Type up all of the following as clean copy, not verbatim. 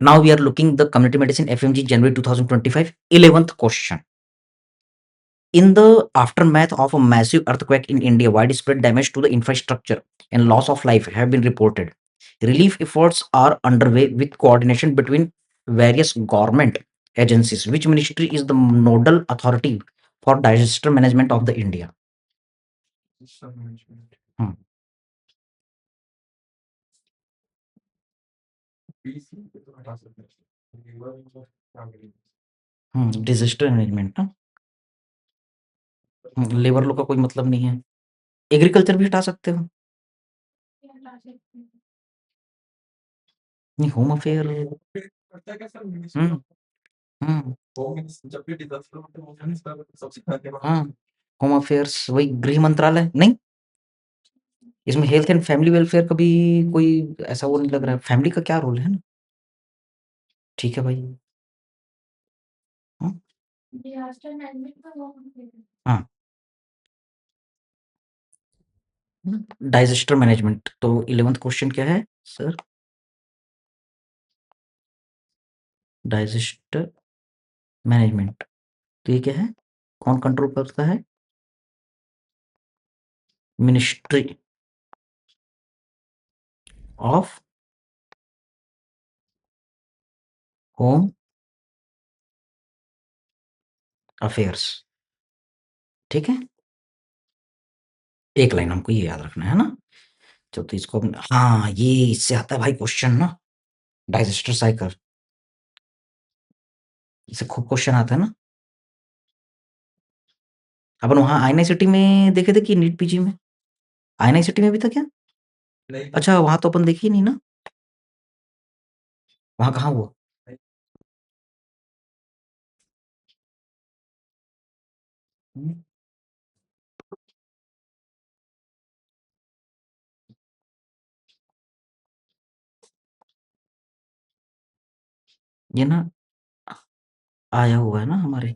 Now we are looking the community medicine FMG January 2025 11th question. In the aftermath of a massive earthquake in India, widespread damage to the infrastructure and loss of life have been reported. Relief efforts are underway with coordination between various government agencies. Which ministry is the nodal authority for disaster management of the India? Hmm. Disaster management ना। Labour लोग का कोई मतलब नहीं है। Agriculture भी हटा सकते हो। नहीं, होम अफेयर। हम्म हम्म हाँ, होम अफेयर्स वही गृह मंत्रालय नहीं। इसमें हेल्थ एंड फैमिली वेलफेयर का भी कोई ऐसा वो नहीं लग रहा है। फैमिली का क्या रोल है ना। ठीक है भाई। हाँ हाँ, डाइजेस्टर मैनेजमेंट। तो 11th क्वेश्चन क्या है सर? Digester management. तो ये क्या है? कौन कंट्रोल करता है? Ministry of home affairs. ठीक है, एक लाइन हमको ये याद रखना है ना। तो इसको हाँ, ये इससे आता है भाई क्वेश्चन ना, डाइजेस्टर साइकिल। इससे खूब क्वेश्चन आता है ना। अपन वहाँ आईएनआई सिटी में देखे थे कि नीट पीजी में? आईएनआई सिटी में भी था क्या? अच्छा, वहाँ तो अपन देखे ही नहीं ना। वहाँ कहाँ हुआ? हम्म, ये ना आया हुआ है ना हमारे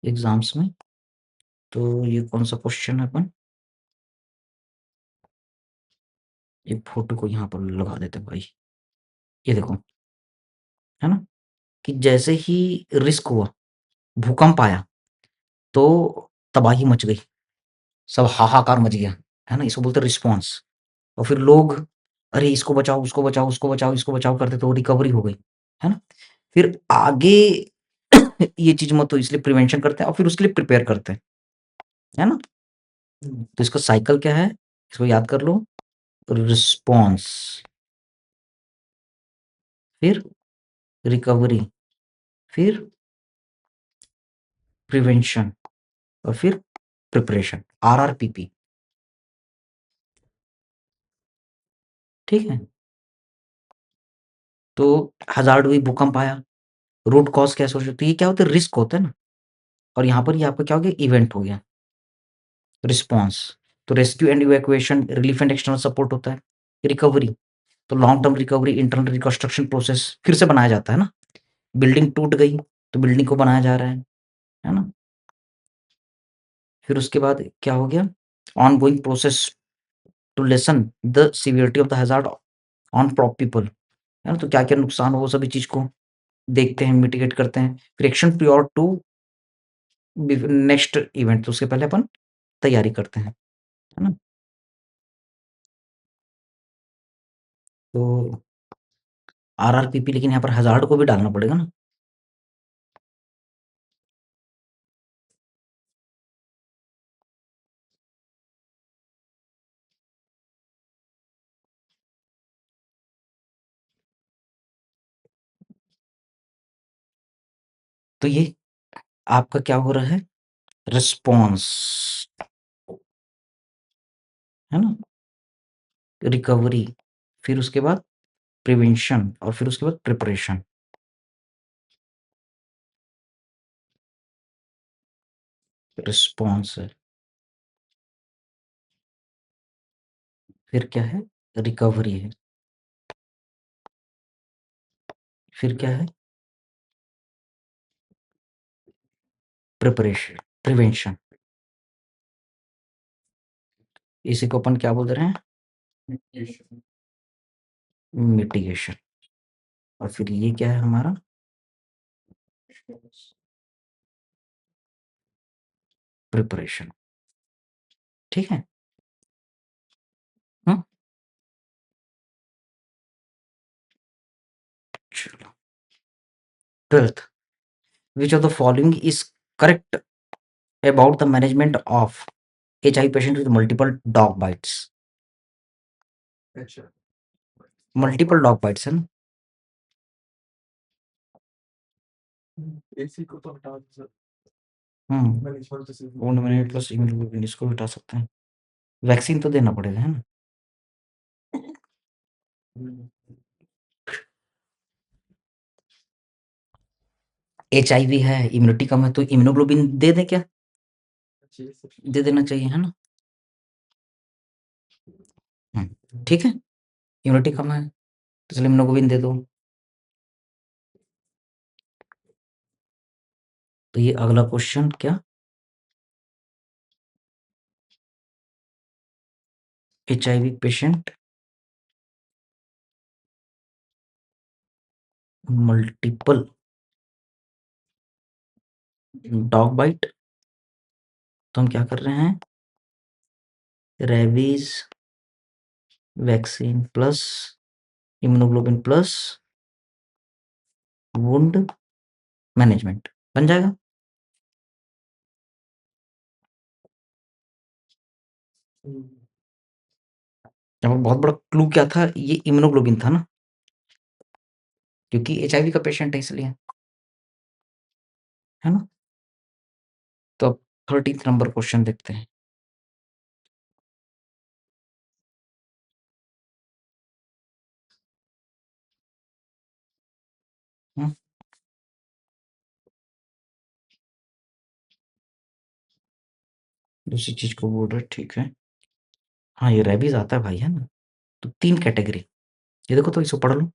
एग्जाम्स में। तो ये कौन सा क्वेश्चन है अपन? एक फोटो को यहाँ पर लगा देते हैं भाई। ये देखो, है ना, कि जैसे ही रिस्क हुआ, भूकंप आया, तो तबाही मच गई, सब हाहाकार मच गया, है ना। इसको बोलते हैं रिस्पॉन्स। और फिर लोग, अरे इसको बचाओ, उसको बचाओ, उसको बचाओ, इसको बचाओ करते तो रिकवरी हो गई, है ना। फिर आगे ये चीज़ मत हो इसलिए प्रिवेंशन करते हैं और फिर उसके लिए प्रिपेयर करते हैं, है ना। तो इसका साइकिल क्या है? इसको याद कर लो। रिस्पॉन्स, फिर रिकवरी, फिर प्रिवेंशन और फिर प्रिपरेशन, आरआरपीपी। ठीक है। तो हज़ार्ड हुई, भूकंप आया, रूट कॉज़ क्या सोचो, तो ये क्या होता है? रिस्क होता है ना। और यहाँ पर ये आपका क्या हो गया? इवेंट हो गया, रिस्पॉन्स। तो rescue and evacuation, relief and external support होता है। रिकवरी, तो long term recovery, internal reconstruction process, फिर से बनाया जाता है ना। बिल्डिंग टूट गई, तो बिल्डिंग को बनाया जा रहा है ना। फिर उसके बाद क्या हो गया? Ongoing process to lessen the severity of the hazard on people, है ना। तो क्या-क्या नुकसान हो, वो सभी चीज़ को देखते हैं, मिटिगेट करते हैं। फिर action prior to next event, तो उसके पहले अपन तैयारी करते हैं, है ना। तो आरआरपीपी, लेकिन यहाँ पर हैज़ार्ड को भी डालना पड़ेगा ना। तो ये आपका क्या हो रहा है? रिस्पॉन्स, है ना, रिकवरी, फिर उसके बाद प्रिवेंशन और फिर उसके बाद प्रिपरेशन। रिस्पॉन्स है, फिर क्या है? रिकवरी है, फिर क्या है? Preparation, prevention. इसी को अपन क्या बोल रहे हैं? मिटिगेशन। और फिर ये क्या है हमारा? प्रिपरेशन। ठीक है? हुँ? चलो। 12th, which of the following is correct about the management of HIV patient with multiple dog bites? Multiple dog bytes है ना? वुंड मैनेजमेंट प्लस इम्यूनोग्लोबुलिन इसको भी हटा सकते हैं। वैक्सीन तो देना पड़ेगा, है ना? एचआईवी है, इम्यूनिटी कम है, तो इम्यूनोग्लोबिन दे दें क्या? दे देना चाहिए, है ना? ठीक है? इम्यूनिटी कम है, तो इसलिए इम्यूनोग्लोबिन दे दो। तो ये अगला क्वेश्चन क्या? HIV patient multiple dog bite, तो हम क्या कर रहे हैं? Rabies vaccine plus immunoglobin plus wound management बन जाएगा। यहाँ पर बहुत बड़ा क्लू क्या था? ये इम्यूनोग्लोबिन था ना, क्योंकि एचआईवी का पेशेंट है इसलिए, है ना? तो अब 13th नंबर क्वेश्चन देखते हैं। हम्म, दूसरी चीज को बोल रहे, ठीक है। हाँ, ये रेबीज आता है भाई, है ना? तो 3 कैटेगरी, ये देखो तो इसको पढ़ लो।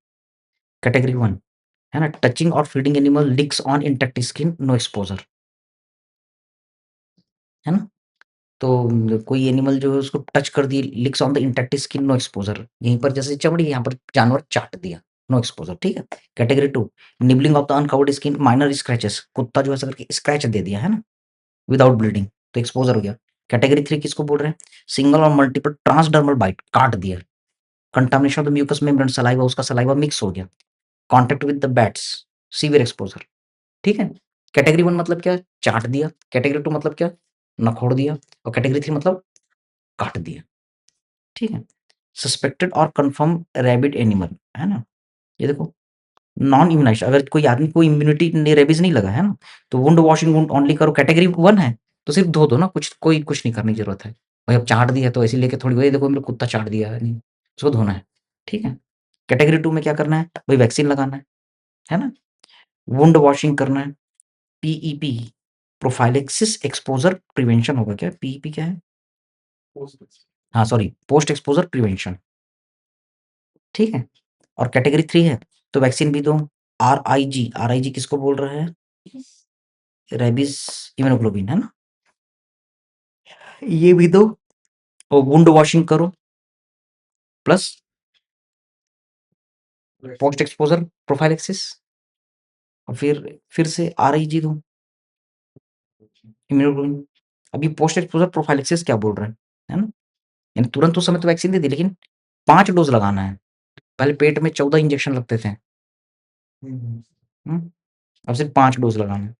कैटेगरी 1 है ना, टचिंग और feeding animal licks on intact skin, no exposure, है ना? तो कोई एनिमल जो है उसको टच कर दिए, licks on the intact skin, no exposure, यहीं पर जैसे चमड़ी, यहाँ पर जानवर चाट दिया, नो एक्सपोजर, ठीक है। Category 2, nibbling of the uncovered skin, minor scratches, कुत्ता जो ऐसा करके स्क्रैच दे दिया, है ना, विदाउट ब्लीडिंग, तो एक्सपोजर हो गया। कैटेगरी 3 किसको बोल रहे हैं? सिंगल और मल्टीपल ट्रांसडर्मल बाइट, काट दिया, contamination of the mucous membrane, saliva, उसका सलाइवा मिक्स हो गया, contact with the bats, severe exposure, ठीक है। कैटेगरी 1 मतलब क्या? चाट दिया। कैटेगरी 2 मतलब क्या? नखोड़ दिया। और कैटेगरी 3 मतलब काट दिया, ठीक है। सस्पेक्टेड और कंफर्म रैबिड एनिमल, है ना? ये देखो, नॉन इम्यूनाइज्ड, अगर कोई आदमी को इम्यूनिटी ने रेबीज नहीं लगा, है ना, तो वुंड वॉशिंग वुंड ओनली करो। कैटेगरी 1 है तो सिर्फ धो दो ना, कुछ नहीं करने की जरूरत है भाई। अब चाट दिया तो ऐसे लेके थोड़ी, वही देखो मेरा कुत्ता चाट दिया है, नहीं, उसको धोना है, ठीक है। कैटेगरी 2 में क्या करना है भाई? वैक्सीन लगाना है ना, वुंड वॉशिंग करना है, पीईपी, प्रोफाइलेक्सिस एक्सपोजर प्रिवेंशन होगा क्या? पीईपी क्या है? हाँ सॉरी, पोस्ट एक्सपोजर प्रिवेंशन, ठीक है। और कैटेगरी 3 है तो वैक्सीन भी दो। आरआईजी, आरआईजी किसको बोल रहा है? रेबीज इम्यूनोग्लोबिन, है ना? ये भी दो, और वुंड वॉशिंग करो, प्लस पोस्ट एक्सपोजर प्रोफाइलेक्सिस, और फिर से आरआईजी दो, इम्यूनोग्लोबिन। अभी पोस्ट एक्सपोजर प्रोफाइलेक्सिस क्या बोल रहा है ना? यानी तुरंत उस समय तो वैक्सीन दे दी, लेकिन 5 डोज लगाना है। पहले पेट में 14 इंजेक्शन लगते थे, अब सिर्फ 5 डोज लगाना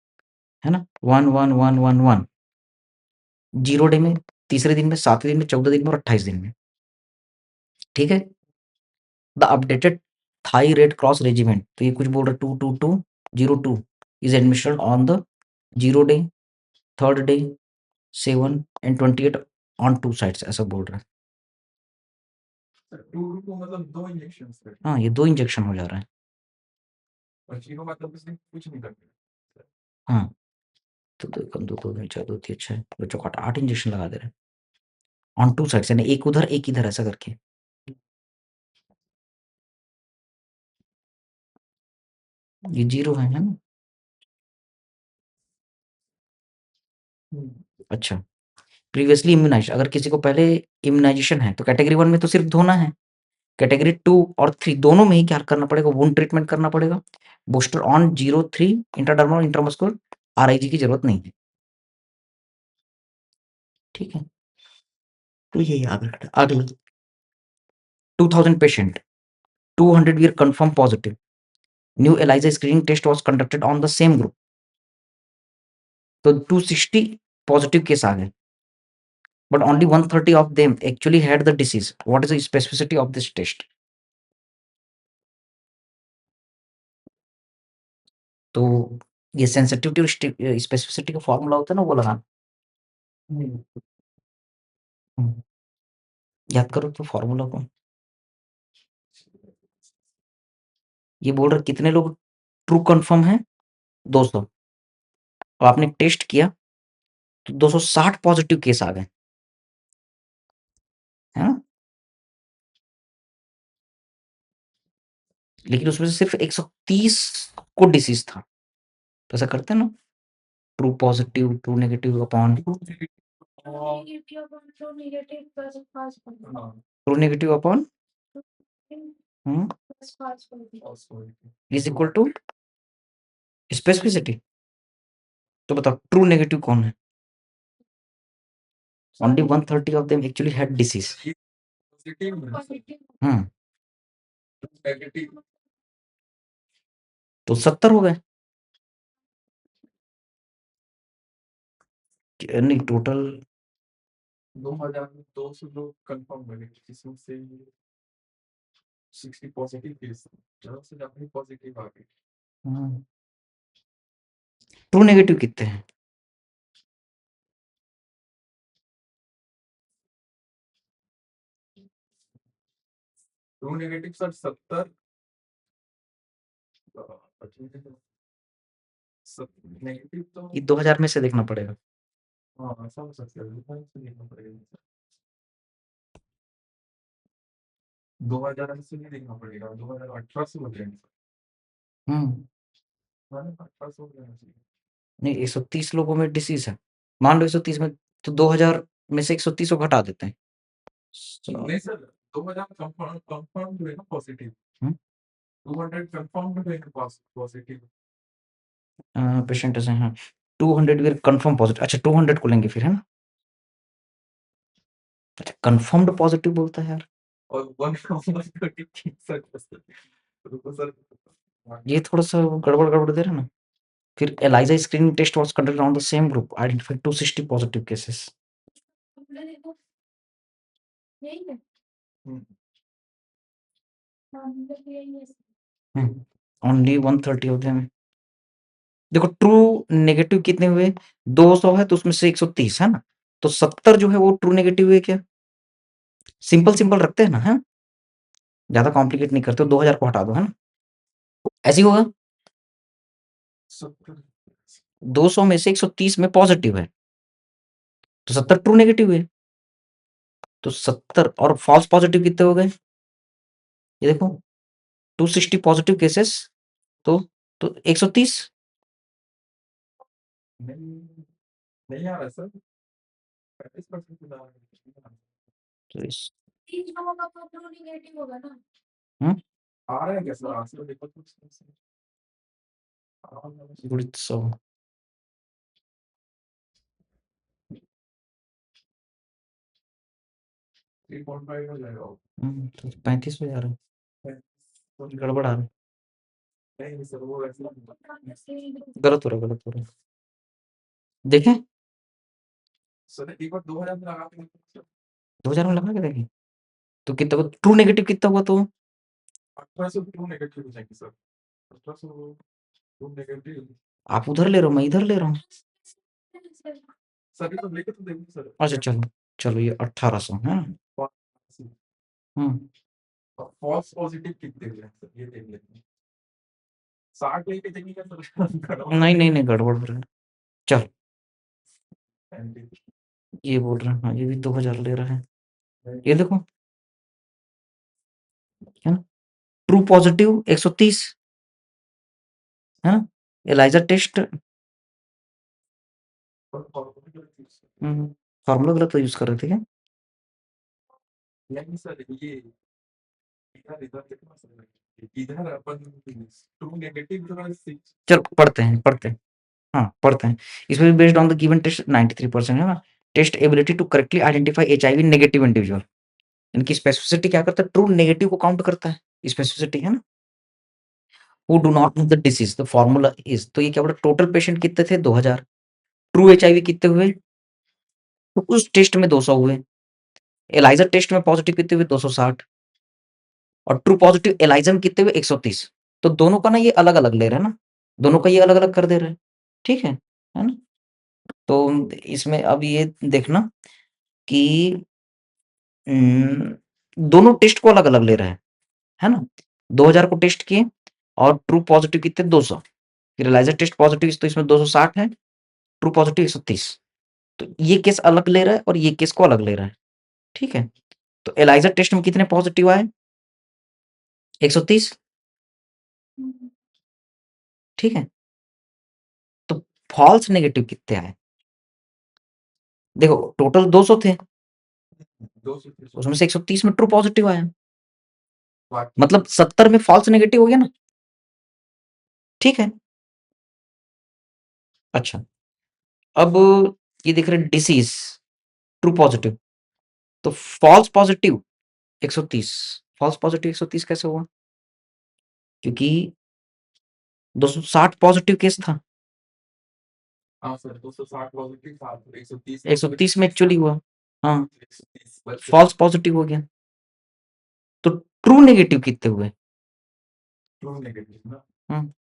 है ना? 1 1 1 1 1, 0 डे में, तीसरे दिन में, 7वें दिन में, 14 दिन में और 28 दिन में, ठीक है। The updated Thai Red Cross regimen, तो ये कुछ बोल रहा है, 22202 is admission on the 0 day, 3rd day, 7 and 28 on 2 sides, ऐसा बोल रहा है। हाँ, ये 2 इंजेक्शन हो जा रहा है। हाँ, तो 2 कम 2 2 4 2 3 6 2 चौक 8 इंजेक्शन लगा दे रहे हैं ऑन 2 साइड्स, यानी एक उधर एक इधर, ऐसा करके। ये 0 है ना? अच्छा, प्रीवियसली इम्यूनाइज्ड, अगर किसी को पहले इम्यूनाइजेशन है तो कैटेगरी 1 में तो सिर्फ धोना है, कैटेगरी 2 और 3 दोनों में ही क्या करना पड़ेगा? वुंड ट्रीटमेंट करना पड़ेगा। बूस्टर ऑन 0-3 इंट्राडर्मल इंट्रामस्कुलर आरआईजी की जरूरत नहीं है। ठीक है, तो ये याद रखना। अगला 2000 patient, 200 were confirmed positive. New ELISA screening test was conducted on the same group. तो 260 पॉजिटिव केस आ गए, but only 130 of them actually had the disease. What is the specificity of this test? तो ये sensitivity और specificity का formula होता है ना, वो लगाना। याद करो तो फॉर्मूला को। ये बोल रहे कितने लोग ट्रू कंफर्म है? 200। और आपने टेस्ट किया तो 260 पॉजिटिव केस आ गए, है ना? लेकिन उसमें से सिर्फ 130 को डिसीज था। तो ऐसा करते हैं ना, true positive true negative upon true negative upon is equal to specificity. तो बताओ ट्रू नेगेटिव कौन है? Only 130 of them actually had disease. Hmm, तो 70 हो गए। नहीं, टोटल 2200 लोग कंफर्म हुए, जिसमें से 60 पॉजिटिव केस, ज़्यादा से ज़्यादा पॉजिटिव आ गए। ट्रू नेगेटिव कितने हैं? ट्रू नेगेटिव सर 70 नेगेटिव तो ये 2000 में से देखना पड़ेगा। हाँ ऐसा हो सकता है, देखना पड़ेगा। 2000 से नहीं देखना पड़ेगा, 2018 से हो जाएंगे। हम्म, 18 से हो जाना चाहिए। नहीं 130 लोगों में डिसीज है, मान लो 130 में, तो 2000 में से 130 को घटा देते हैं। नहीं सर, 2000 कंफर्म हुए ना पॉजिटिव, हम्म, 200 कंफर्म हुए ना पॉजिटिव। पेशेंट ऐसे हैं 200 वी कंफर्म पॉजिटिव। अच्छा 200 को लेंगे फिर, है ना? अच्छा कंफर्म्ड पॉजिटिव बोलता है यार, और 1 सर रुको सर, ये थोड़ा सा गड़बड़ गड़बड़ दे रहा है ना। फिर ELISA screening test was conducted on the same group, identified 260 positive cases. Only 130 of them. देखो ट्रू नेगेटिव कितने हुए? 200 है तो उसमें से 130 है ना, तो 70 जो है वो ट्रू नेगेटिव हुए क्या? सिंपल सिंपल रखते हैं ना, है? ज्यादा कॉम्प्लिकेट नहीं करते, 2000 को हटा दो, है ना? ऐसे ही होगा। 200 में से 130 में पॉजिटिव है, तो 70 ट्रू नेगेटिव हुए। तो 70 और फॉल्स पॉजिटिव कितने हो गए? ये देखो 260 पॉजिटिव केसेस, तो 130। नहीं आ रहा सर, 35% तो इस आ रहा है क्या सर? आज तो देखो कुछ गुणित 100, 3.5 हो जाएगा। तो 35 हो जा रहा है, गड़बड़ आ रहा है। नहीं सर, वो ऐसे गलत हो रहा है, गलत हो रहा है। देखें सर एक बार 2000 में लगा के 2000 में लगा के देखें तो कितना हुआ? ट्रू नेगेटिव कितना हुआ? तो 1800 ट्रू नेगेटिव हो जाएंगे सर, 1800 ट्रू नेगेटिव। आप उधर ले रहे हो, मैं इधर ले रहा हूँ। सर ये तो लेके तो देखिए सर। अच्छा चलो, चलो ये 1800 है ना? फॉल्स पॉजिटिव कितने हुए हैं सर, ये देख लेते हैं। 60 लेके देखिएगा सर। नहीं नहीं नहीं, गड़बड़ हो रहा है। चल, ये बोल रहे हैं, हाँ ये भी 2000 ले रहा है। ये देखो, है ना? ट्रू पॉजिटिव 130, है ना? एलाइजा टेस्ट, फॉर्मूला गलत यूज कर रहे थे क्या? नहीं सर, ये इधर अपन ट्रू नेगेटिव जो है चलो पढ़ते हैं, पढ़ते हैं। हाँ, पढ़ते हैं। इसमें भी based on the given test 93% है ना? Test ability to correctly identify HIV negative individual. इनकी स्पेसिफिसिटी क्या करता है? ट्रू नेगेटिव को काउंट करता है, स्पेसिफिसिटी है ना? Who do not have the disease, the formula is, तो ये क्या बोला? टोटल पेशेंट कितने थे? 2000। ट्रू एचआईवी कितने हुए? तो उस टेस्ट में 200 हुए। एलाइजा टेस्ट में पॉजिटिव कितने हुए? 260। और ट्रू पॉजिटिव एलाइजा में कितने हुए? 130। तो दोनों का ना ये अलग अलग ले रहे हैं ना, दोनों का ये अलग अलग कर दे रहे हैं, ठीक है ना? तो इसमें अब ये देखना कि दोनों टेस्ट को अलग अलग ले रहे हैं, है ना? 2000 को टेस्ट किए और ट्रू पॉजिटिव कितने? 200। फिर एलाइजा टेस्ट पॉजिटिव तो इसमें 260 है, ट्रू पॉजिटिव 130। तो ये केस अलग ले रहा है और ये केस को अलग ले रहा है, ठीक है? तो एलाइजा टेस्ट में कितने पॉजिटिव आए? 130, ठीक है? तो फॉल्स नेगेटिव कितने आए? देखो टोटल 200 थे, 200 उसमें से 130 में ट्रू पॉजिटिव आया, मतलब 70 में फॉल्स नेगेटिव हो गया ना, ठीक है? अच्छा, अब ये देख रहे हैं डिसीज ट्रू पॉजिटिव, तो फॉल्स पॉजिटिव 130, फॉल्स पॉजिटिव 130 कैसे हुआ? क्योंकि 260 पॉजिटिव केस था, हाँ सर 260 पॉजिटिव था, 130 130 में एक्चुअली हुआ, हाँ 130 बच फॉल्स पॉजिटिव हो गया। तो ट्रू नेगेटिव कितने हुए? ट्रू नेगेटिव ना, हम्म,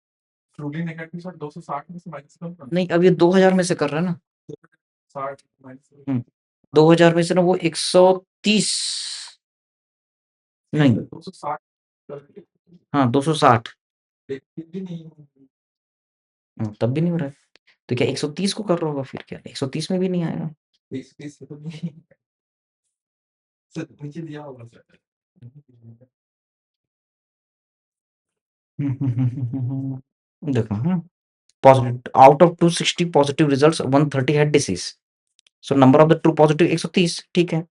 ट्रूली नेगेटिव सर 260 में से माइनस कर नहीं अब ये 2000 में से कर रहा है ना, 60 माइनस 2000 में से ना वो 130, नहीं 260 हाँ 260, भी नहीं, तब भी नहीं हो रहा है, तो क्या 130 को कर रहा होगा? फिर क्या 130 में भी नहीं आएगा? 130 तो नहीं सर, नीचे दिया होगा सर। देखो positive out of 260 positive results 130 had disease, so number of the true positive 130, ठीक है?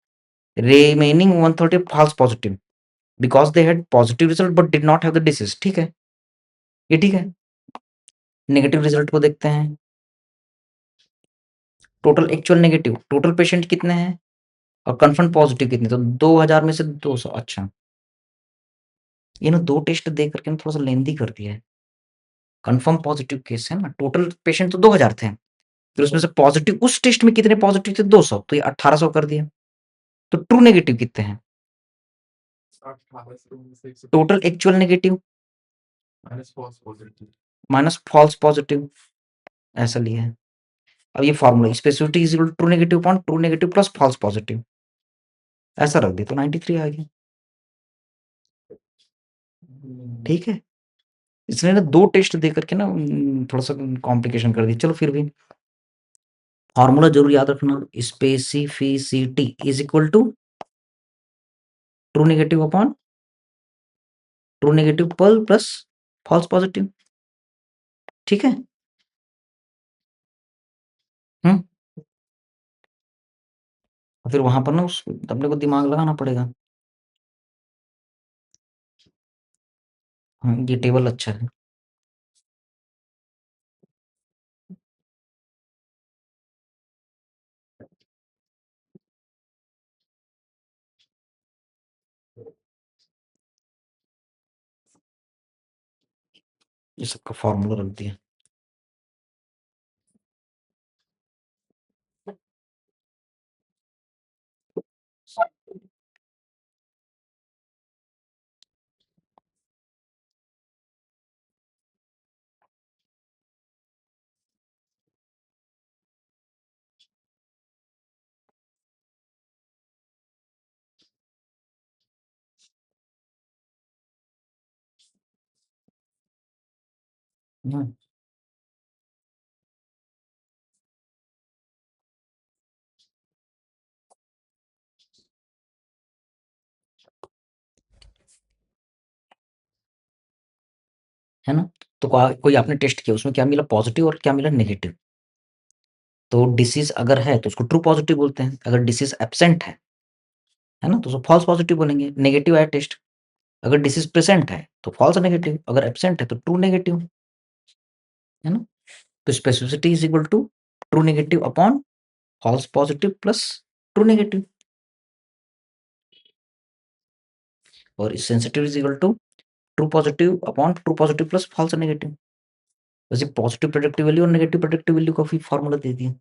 remaining 130 false positive because they had positive result but did not have the disease, ठीक है? ये ठीक है। नेगेटिव रिजल्ट को देखते हैं, total actual negative, total patient कितने हैं और कन्फर्म पॉजिटिव कितने? तो 2000 में से 200। अच्छा, ये ना दो टेस्ट देख करके ना थोड़ा सा लेंदी कर दिया है। कन्फर्म पॉजिटिव केस है ना, टोटल पेशेंट तो 2000 थे, फिर उसमें से पॉजिटिव उस टेस्ट में कितने पॉजिटिव थे? 200, तो ये 1800 कर दिया। तो ट्रू नेगेटिव कितने हैं? 18 total actual negative minus false positive, minus false positive, ऐसा लिया है। अब ये formula specificity is equal to true negative upon true negative plus false positive, ऐसा रख दिया तो 93 आ गया, ठीक है? इसने ना दो टेस्ट दे करके ना थोड़ा सा कॉम्प्लिकेशन कर दिया। चलो फिर भी फॉर्मूला जरूर याद रखना, specificity is equal to true negative upon true negative pal plus false positive, ठीक है? हम्म, फिर वहां पर ना उस अपने को दिमाग लगाना पड़ेगा। ये टेबल अच्छा है। ये सबका फॉर्मूला रख दिया। हम्म, है ना? तो कोई आपने टेस्ट किया, उसमें क्या मिला? पॉजिटिव, और क्या मिला? नेगेटिव। तो डिसीज अगर है तो उसको ट्रू पॉजिटिव बोलते हैं, अगर डिसीज एब्सेंट है ना, तो उसको फॉल्स पॉजिटिव बोलेंगे। नेगेटिव आया टेस्ट, अगर डिसीज प्रेजेंट है तो फॉल्स नेगेटिव, अगर एब्सेंट है तो ट्रू नेगेटिव, है ना? तो specificity is equal to true negative upon false positive plus true negative, और sensitive is equal to true positive upon true positive plus false negative. वैसे पॉजिटिव प्रेडिक्टिव वैल्यू और negative predictive value का भी formula दे दिया।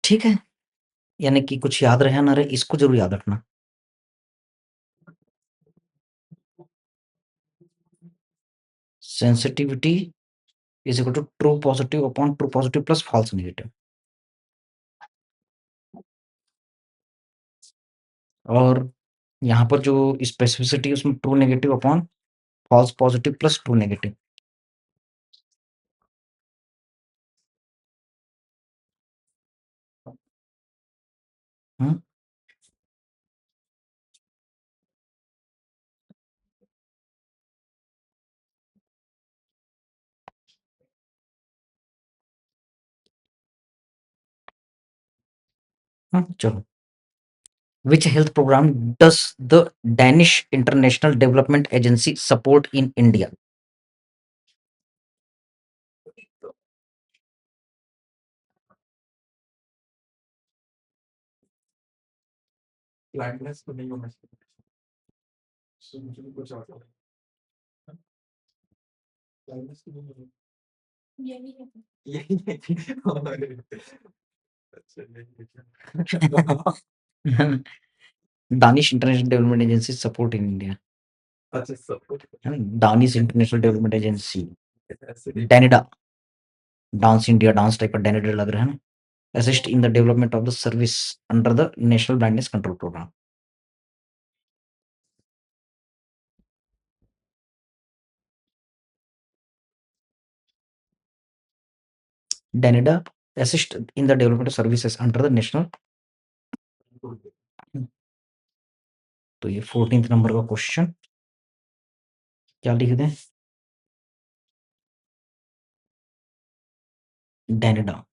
ठीक है, यानी कि कुछ याद रहे ना रहे, इसको जरूर याद रखना। Sensitivity is equal to true positive upon true positive plus false negative, और यहाँ पर जो स्पेसिफिसिटी है उसमें true negative upon false positive plus true negative. हम्म, चलो। Which health program does the Danish International Development Agency support in India? Blindness तो नहीं होना चाहिए। मुझे भी कुछ आता है। ब्लाइंडनेस तो नहीं होना यही है। यही है कि अच्छा यही है। Danish International Development Agency support in India. अच्छा सब Danish International Development Agency, ऐसे नहीं Danida, dance India dance type का डैनिडा लग रहा है ना। Assist in the development of the service under the National Blindness Control Program. Danida assist in the development of services under the national। तो ये 14th number का क्वेश्चन क्या लिख दें? डैनिडा।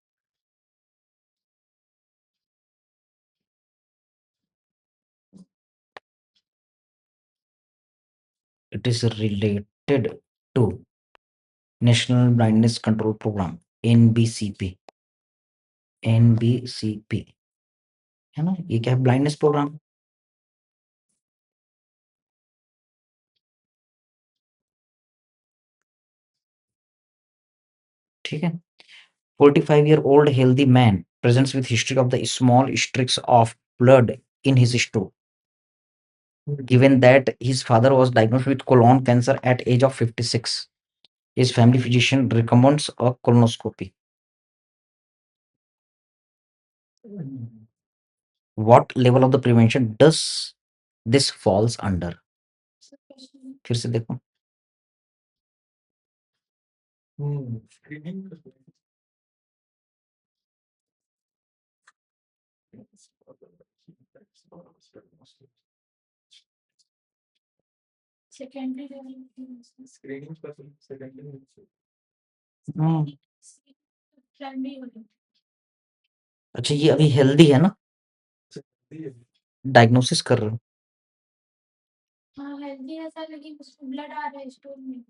It is related to National Blindness Control Program, NBCP। NBCP है ना, ये क्या है? Blindness program. ठीक है। 45-year-old healthy man presents with history of the small streaks of blood in his stool. Given that his father was diagnosed with colon cancer at age of 56, his family physician recommends a colonoscopy. What level of the prevention does this falls under? फिर से देखो। Screening secondary level screening पर secondary primary वाली। अच्छा, ये अभी healthy है ना, हेल्दी है। डायग्नोसिस कर रहे हो? हाँ हेल्दी है सर, लेकिन उसमें ब्लड आ रहा है स्टोर में,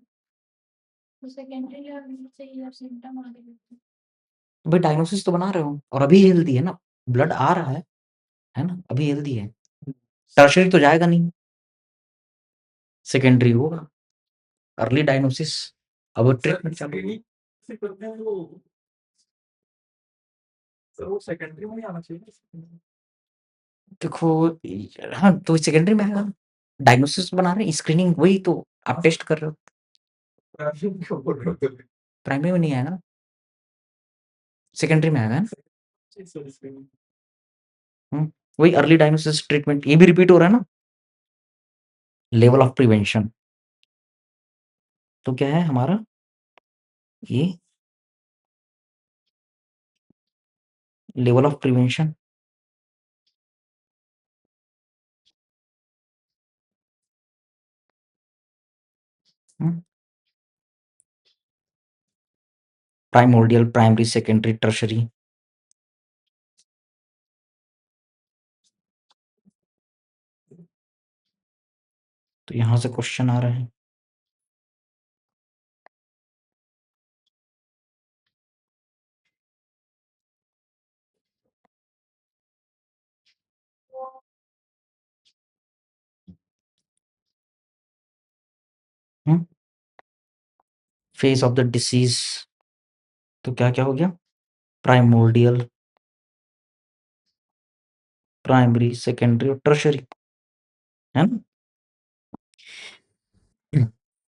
तो सेकेंडरी लेवल से ही सिम्टम आ रहे हैं। भाई डायग्नोसिस तो बना रहे हो और अभी हेल्दी है ना, ब्लड आ रहा है ना, अभी हेल्दी है। टर्शियरी तो जाएगा नहीं, सेकेंडरी होगा। अर्ली डायग्नोसिस, अब ट्रीटमेंट चालू होगी। से करते हैं वो सर, वो सेकेंडरी में ही आना चाहिए। देखो, हाँ तो सेकेंडरी में आएगा, डायग्नोसिस बना रहे हैं, स्क्रीनिंग वही तो आप टेस्ट कर रहे हो, क्यों बोल रहे हो? प्राइमरी में नहीं आएगा ना, सेकेंडरी में आएगा ना। सर स्क्रीनिंग वही अर्ली डायग्नोसिस ट्रीटमेंट, ये भी रिपीट हो रहा है ना। लेवल ऑफ प्रिवेंशन तो क्या है हमारा, ये level of prevention primordial, primary, secondary, tertiary. तो यहां से क्वेश्चन आ रहे हैं। फेस ऑफ द डिसीज, तो क्या क्या हो गया? प्राइमोर्डियल, प्राइमरी, सेकेंडरी और टर्शरी, है ना?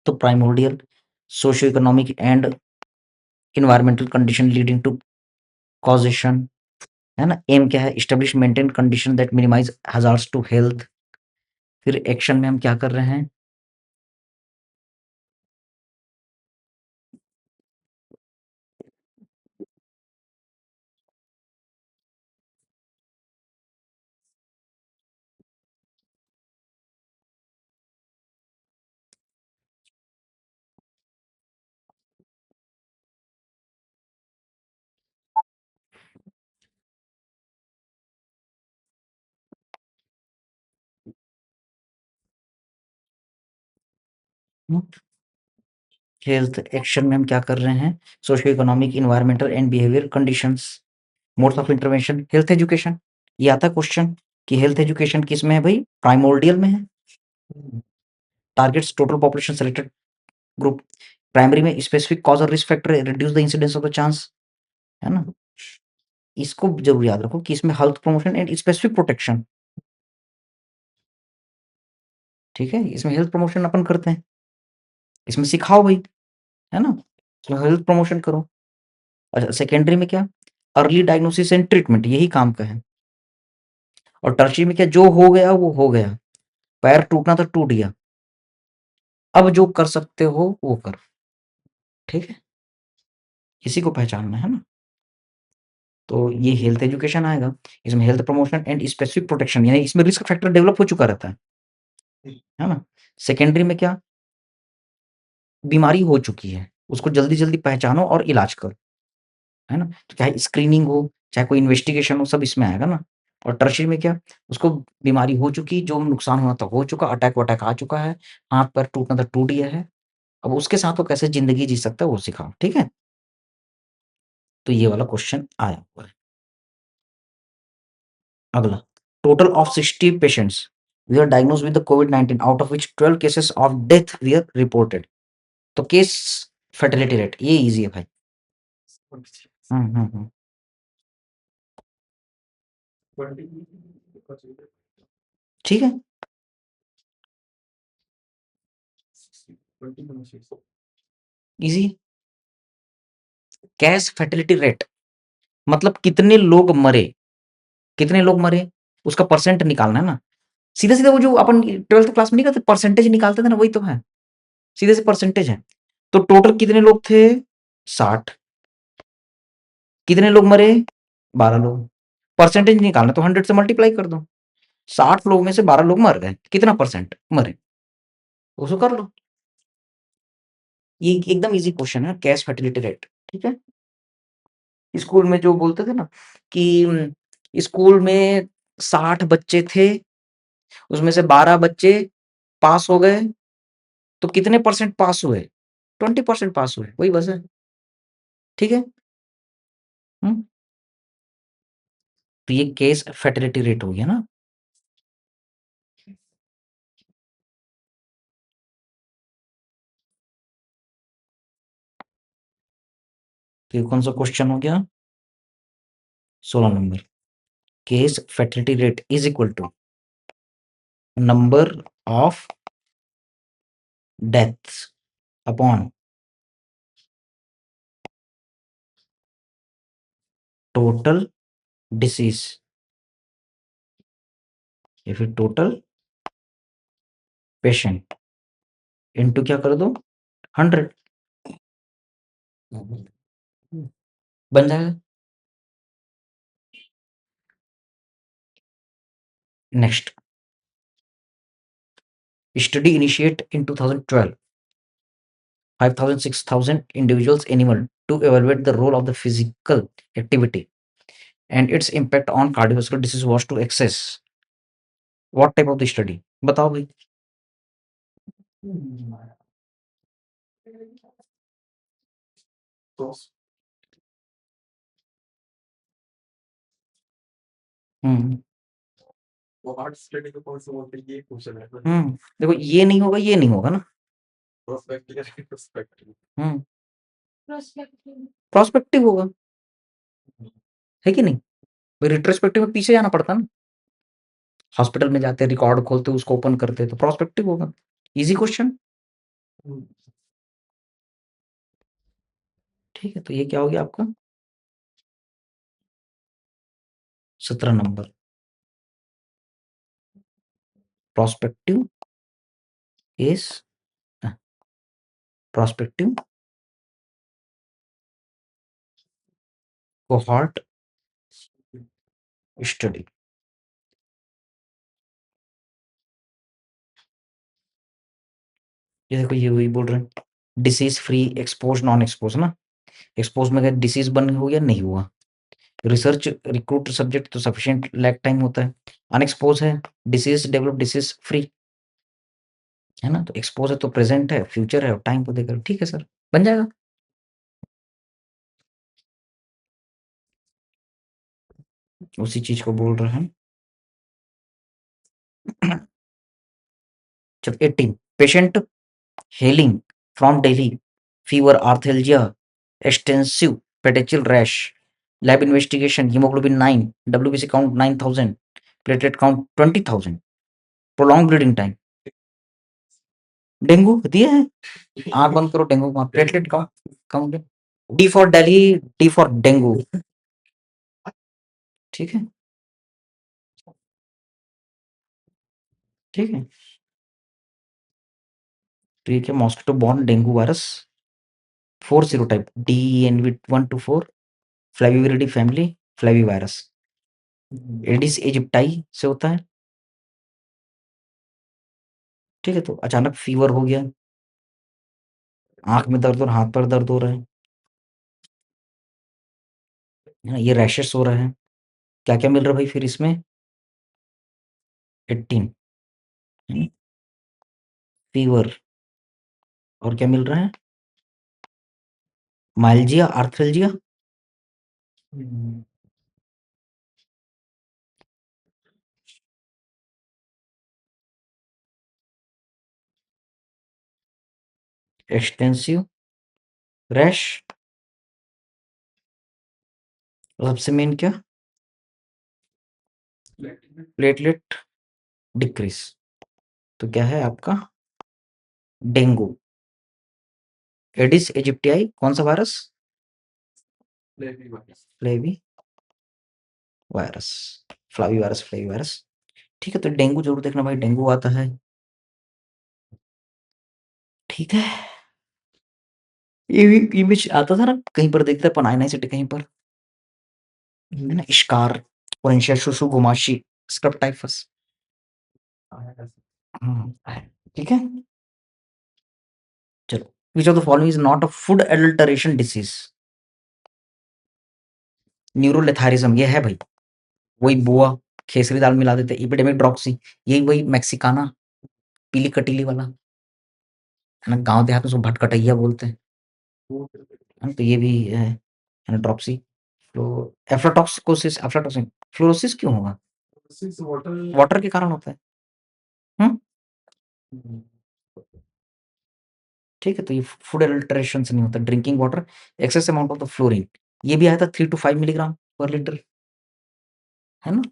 तो primordial, socio economic and environmental condition leading to causation, है ना? एम क्या है? Establish maintain condition that minimize hazards to health. फिर एक्शन में हम क्या कर रहे हैं? हेल्थ एक्शन में हम क्या कर रहे हैं? Socio economic, environmental and behaviour conditions. Modes of intervention, health education. ये आता है क्वेश्चन कि हेल्थ एजुकेशन किस में है भाई? प्राइमोर्डियल में है। Targets total population selected group. Primary में स्पेसिफिक कॉज और risk factor reduce the incidence of the chance, है ना? इसको जरूर याद रखो कि इसमें health promotion and specific protection, ठीक है? इसमें हेल्थ प्रमोशन अपन करते हैं, इसमें सिखाओ भाई, है ना? इसमें हेल्थ प्रमोशन करो। अच्छा, सेकेंडरी में क्या? अर्ली डायग्नोसिस एंड ट्रीटमेंट, यही काम का है। और टर्शियरी में क्या? जो हो गया वो हो गया, पैर टूटना तो टूट गया, अब जो कर सकते हो वो करो, ठीक है? इसी को पहचानना है ना? तो ये हेल्थ एजुकेशन आएगा, इसमें health promotion and specific protection, यानी इसमें रिस्क फैक्टर डेवलप हो चुका रहता है ना? सेकेंडरी में क्या? बीमारी हो चुकी है, उसको जल्दी-जल्दी पहचानो और इलाज करो, है ना? तो चाहे स्क्रीनिंग हो, चाहे कोई इन्वेस्टिगेशन हो, सब इसमें आएगा ना? और टर्शियरी में क्या? उसको बीमारी हो चुकी, जो नुकसान होना था हो चुका, अटैक-वटैक आ चुका है, हाथ-पैर टूटना था टूट गया है, अब उसके साथ वो कैसे ज़िंदगी जी सकता है वो सिखाओ, ठीक है? तो ये वाला क्वेश्चन आया हुआ है। अगला, total of 60 patients were diagnosed with the COVID-19, out of which 12 cases of death were reported. तो केस फर्टिलिटी रेट, ये इजी है भाई। हम्म। ठीक है, इजी। कैश फर्टिलिटी रेट मतलब कितने लोग मरे, उसका परसेंट निकालना है ना? सीधा सीधा वो जो अपन 12th क्लास में नहीं करते, परसेंटेज निकालते थे ना, वही तो है, सीधे से परसेंटेज है। तो टोटल कितने लोग थे? 60। कितने लोग मरे? 12 लोग। परसेंटेज निकालना तो 100 से मल्टीप्लाई कर दो। 60 लोग में से 12 लोग मर गए, कितना परसेंट मरे? उसको कर लो। ये एकदम इजी क्वेश्चन है, कैश फर्टिलिटी रेट, ठीक है? स्कूल में जो बोलते थे ना कि स्कूल में 60 बच्चे थे, उसमें से 12 बच्चे पास हो गए, तो कितने परसेंट पास हुए? 20% पास हुए, वही बस है, ठीक है? तो ये केस फर्टिलिटी रेट हो गया ना? तो ये कौन सा क्वेश्चन हो गया? 16 number. Case fertility rate is equal to number of deaths upon total disease, या फिर टोटल पेशेंट, इनटू क्या कर दो? 100। बन जाएगा। Next, study initiate in 2012 5,000, 6,000 individuals animal to evaluate the role of the physical activity and its impact on cardiovascular disease was to access what type of the study? बताओ भाई। Cross हम्म वो heart study को कौन सा बोलते हैं ये question है देखो ये नहीं होगा, ये नहीं होगा ना। प्रोस्पेक्टिव या रिट्रोस्पेक्टिव हम्म प्रोस्पेक्टिव होगा, है कि नहीं भाई? रिट्रोस्पेक्टिव में पीछे जाना पड़ता ना, हॉस्पिटल में जाते रिकॉर्ड खोलते उसको ओपन करते, तो प्रोस्पेक्टिव होगा। Easy question. ठीक है, तो ये क्या हो गया आपका 17 number. Prospective is prospective cohort study. ये देखो ये वही बोल रहे हैं, disease free expose non expose ना। एक्सपोज में अगर डिसीज बन हो या नहीं हुआ, रिसर्च रिक्रूट सब्जेक्ट तो सफिशिएंट लैग टाइम होता है, अनएक्सपोज है डिसीज डेवलप डिसीज फ्री, है ना। तो एक्सपोज है तो प्रेजेंट है, फ्यूचर है और टाइम को देकर, ठीक है सर, बन जाएगा। उसी चीज को बोल रहे हैं। चलो 18 patient hailing from Delhi, fever arthralgia extensive petechial rash, lab investigation haemoglobin 9, WBC count 9000, platelet count 20,000, prolong bleeding time. Dengue दिया है, आंख बंद करो, डेंगू का platelet count count. D for Delhi, D for dengue. ठीक है, ठीक है। तो ये क्या mosquito borne dengue virus 4 serotype DENV 1 to 4, Flaviviridae family, flavivirus, Aedes aegypti से होता है। ठीक है, तो अचानक फीवर हो गया, आंख में दर्द और हाथ पर दर्द हो रहा है ना, ये रैशेस हो रहा है। क्या क्या मिल रहा है भाई फिर इसमें 18 फीवर, और क्या मिल रहा है माइल्जिया आर्थ्रेल्जिया, एक्सटेंसिव रैश, सबसे मेन क्या प्लेटलेट डिक्रीज। तो क्या है आपका डेंगू। एडिस इजिप्टियाई कौन सा virus flavivirus, flavivirus, flavivirus. ठीक है, तो डेंगू जरूर देखना भाई, डेंगू आता है। ठीक है, ये भी इमेज आता था ना कहीं पर, देखते अपन आई सिटी कहीं पर, है ना, इश्कार पोरेंशिया शुशु गुमाशी स्क्रब टाइफस। ठीक है, चलो which of the following is not a food adulteration disease. Neurolathyrism ये है भाई, वही बुआ खेसरी दाल मिला देते, एपिडेमिक ड्रॉक्सी, यही वही मैक्सिकाना पीली कटीली वाला, है ना, गांव देहात में उसको भटकटैया बोलते हैं, है ना, तो ये भी है ना ड्रॉप्सी। तो एफ्लाटॉक्सिकोसिस, एफ्लाटॉक्सिन फ्लोरोसिस क्यों होगा, वाटर के कारण होता है। हम्म ठीक है, तो ये फूड एडल्ट्रेशन से नहीं होता, drinking water excess amount of the fluorine, ये भी आया था 3 to 5 मिलीग्राम पर लीटर, है ना।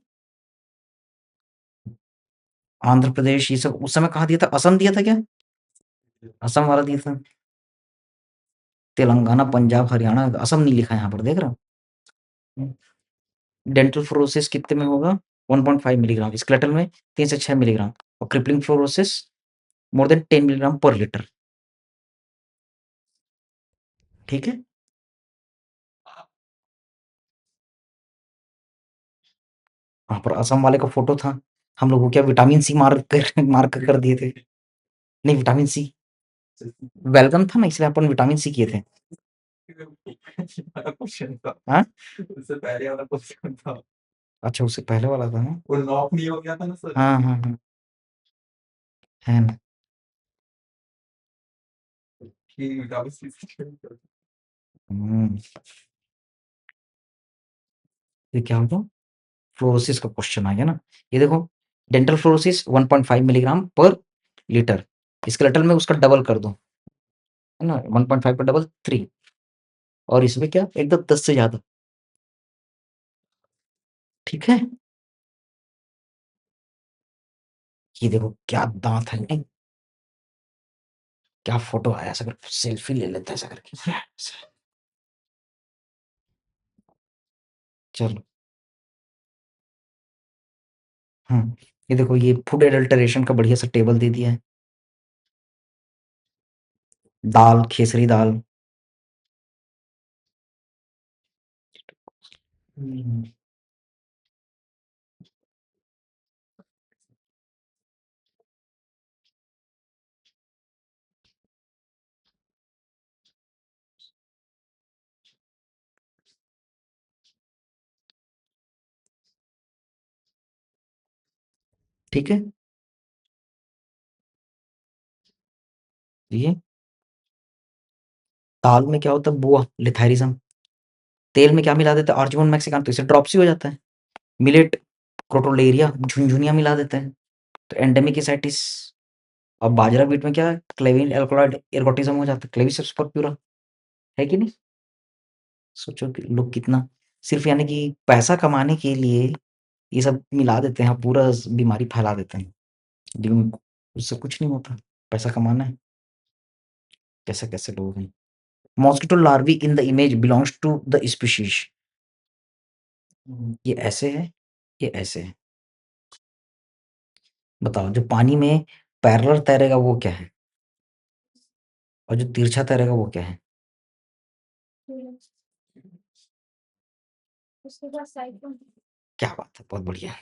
आंध्र प्रदेश ये सब उस समय कहाँ दिया था, असम दिया था क्या, असम वाला दिया था। तेलंगाना पंजाब हरियाणा, असम नहीं लिखा है यहाँ पर, देख रहा हूँ। डेंटल फ्लोरोसिस कितने में होगा 1.5 मिलीग्राम, स्केलेटल में 3 से 6 मिलीग्राम, और crippling fluorosis more than 10 milligram पर लीटर। ठीक है, वहां पर असम वाले का फोटो था, हम लोग को क्या विटामिन सी मार कर दिए थे, नहीं विटामिन सी वेलकम था ना, इसलिए अपन विटामिन सी किए थे। क्वेश्चन था। हाँ? उससे पहले वाला क्वेश्चन था। अच्छा, उससे पहले वाला था ना? वो लॉक नहीं हो गया था ना सर। हाँ, हाँ, हाँ। है ना? कि विटामिन सी से हुँ। ये क्या होगा? फ्लोरोसिस का क्वेश्चन आ गया ना। ये देखो, डेंटल फ्लोरोसिस 1.5 मिलीग्राम पर लीटर। स्केलेटल में उसका डबल कर दो, है ना? 1.5 का डबल 3, और इसमें क्या एकदम 10 से ज़्यादा। ठीक है? ये देखो क्या दाँत है, नहीं? क्या फ़ोटो आया, ऐसा करके सेल्फी ले लेते हैं ऐसा करके। चलो। हाँ, ये देखो, ये फूड एडल्टरेशन का बढ़िया सा टेबल दे दिया है। दाल, खेसरी दाल। हुँ। ठीक है? ये दाल में क्या होता है? बुआ, लिथायरिज्म। तेल में क्या मिला देते हैं? आर्जिमोन मैक्सिकान, तो इससे ड्रॉप्सी हो जाता है। मिलेट, क्रोटोलेरिया, झुनझुनिया मिला देते हैं, तो एंडेमिक इसाइटिस। और बाजरा बीट में क्या है? क्लेविन एल्कलॉइड एर्गोटिज्म हो जाता है, क्लेविसेप्स परप्यूरा, है कि नहीं? सोचो कि लोग कितना सिर्फ यानी कि पैसा कमाने के लिए ये सब मिला देते हैं, पूरा बीमारी फैला देते हैं, लेकिन उससे कुछ नहीं होता। पैसा कमाना है। कैसे कैसे लोग हैं। Mosquito larvae in the image belongs to the species. ये ऐसे है, ये ऐसे है। बताओ, जो पानी में पैरेलल तैरेगा वो क्या है, और जो तिरछा तैरेगा वो क्या है? क्या बात है, बहुत बढ़िया।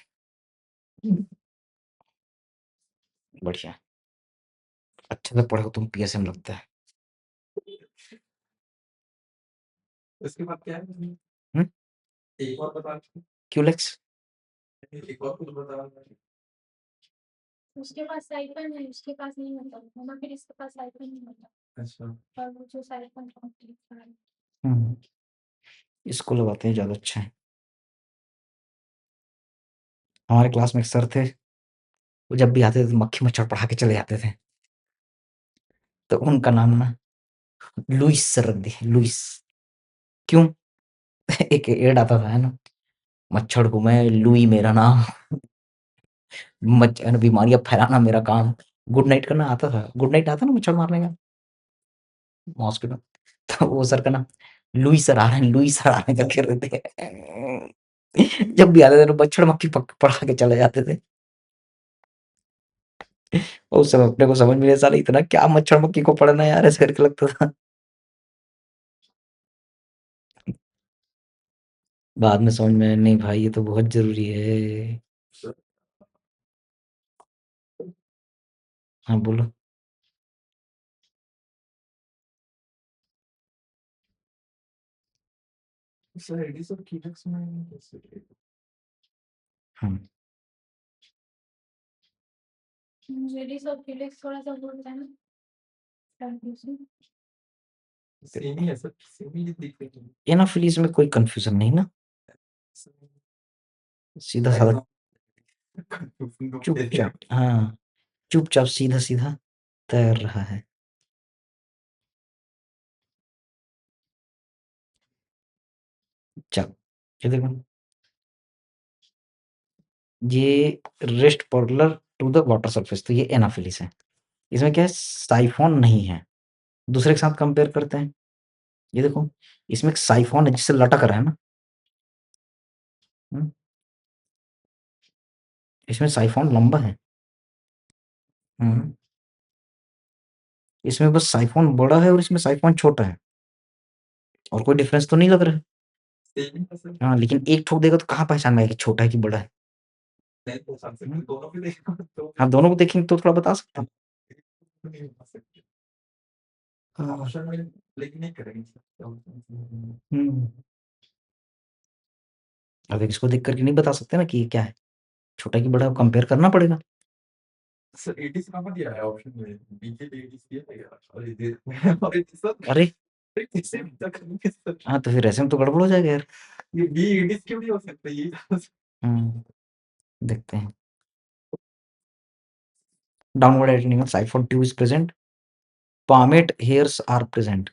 बढ़िया। अच्छे से पढ़े हो तुम, पीएसएम लगता है। उसके बाद क्या है? हम्म? एक और बता। क्यूलेक्स। एक और कुछ बता। उसके पास साइफन है, उसके पास नहीं होता, मगर फिर इसके पास साइफन नहीं होता। अच्छा। और वो जो साइफन कंप्लीट कर हम्म, इसको लगाते हैं, ज्यादा अच्छा है। हमारे क्लास में एक सर थे, वो जब भी आते थे तो मक्खी मच्छर पढ़ा के चले जाते थे, तो उनका नाम ना लुइस सर रख दिया, लुइस। क्यों? एक एड आता था, है ना? मच्छर हूं मैं, लुई मेरा नाम, मच्छर बीमारियां फैलाना मेरा काम। गुड नाइट करना आता था, गुड नाइट आता ना मच्छर मारने का, मॉस्किटो। तो वो सर का नाम लुई सर आ रहे हैं, लुई सर आ रहे हैं करके रहते हैं। जब भी आते थे तो मच्छर मक्खी पढ़ा के चले जाते थे। और उस समय अपने को समझ में नहीं, साला इतना क्या मच्छर मक्खी को पढ़ना है यार, ऐसे करके लगता था। बाद में समझ में आया, नहीं भाई ये तो बहुत जरूरी है। हाँ बोलो। सर एडी सब कीटक्स में कैसे? हाँ, जेडी सब फिलिक्स थोड़ा सा बोलता है ना, कंफ्यूजन। सेम ही है सर, सेम ही दिख रही है। एनाफिलीज में कोई कंफ्यूजन नहीं ना, सीधा साधा, चुपचाप, हाँ, चुपचाप सीधा सीधा तैर रहा है। चल, ये देखो, ये rest parallel to the water surface, तो ये एनाफिलिस है। इसमें क्या है? साइफोन नहीं है। दूसरे के साथ कंपेयर करते हैं। ये देखो, इसमें एक साइफोन है जिससे लटक रहा है ना। हम्म, इसमें साइफोन लंबा है। हम्म, इसमें बस साइफोन बड़ा है और इसमें साइफोन छोटा है, और कोई डिफरेंस तो नहीं लग रहा है। सेम ही है सर। हाँ, लेकिन एक ठोक देगा तो कहाँ पहचान में आएगी छोटा है कि बड़ा है? नहीं तो सबसे दोनों भी देखो तो हाँ, दोनों को देखेंगे तो थोड़ा बता सकते हैं। नहीं बता सकते। ऑप्शन में लेकिन नहीं करेंगे। अब इसको देख करके नहीं बता सकते ना कि ये क्या है, छोटा कि बड़ा कंपेयर करना पड़ेगा। सर 80 से कहाँ दिया है ऑप्शन में, बीके पे 80 दिया है यार, और ये दे और ये सर अरे कैसे तक करेंगे सर, हाँ, तो फिर ऐसे में तो गड़बड़ हो जाएगा यार। ये बी 80 क्यों नहीं हो सकता ये। देखते हैं। Downward at angle siphon tube is present, palmate hairs are present।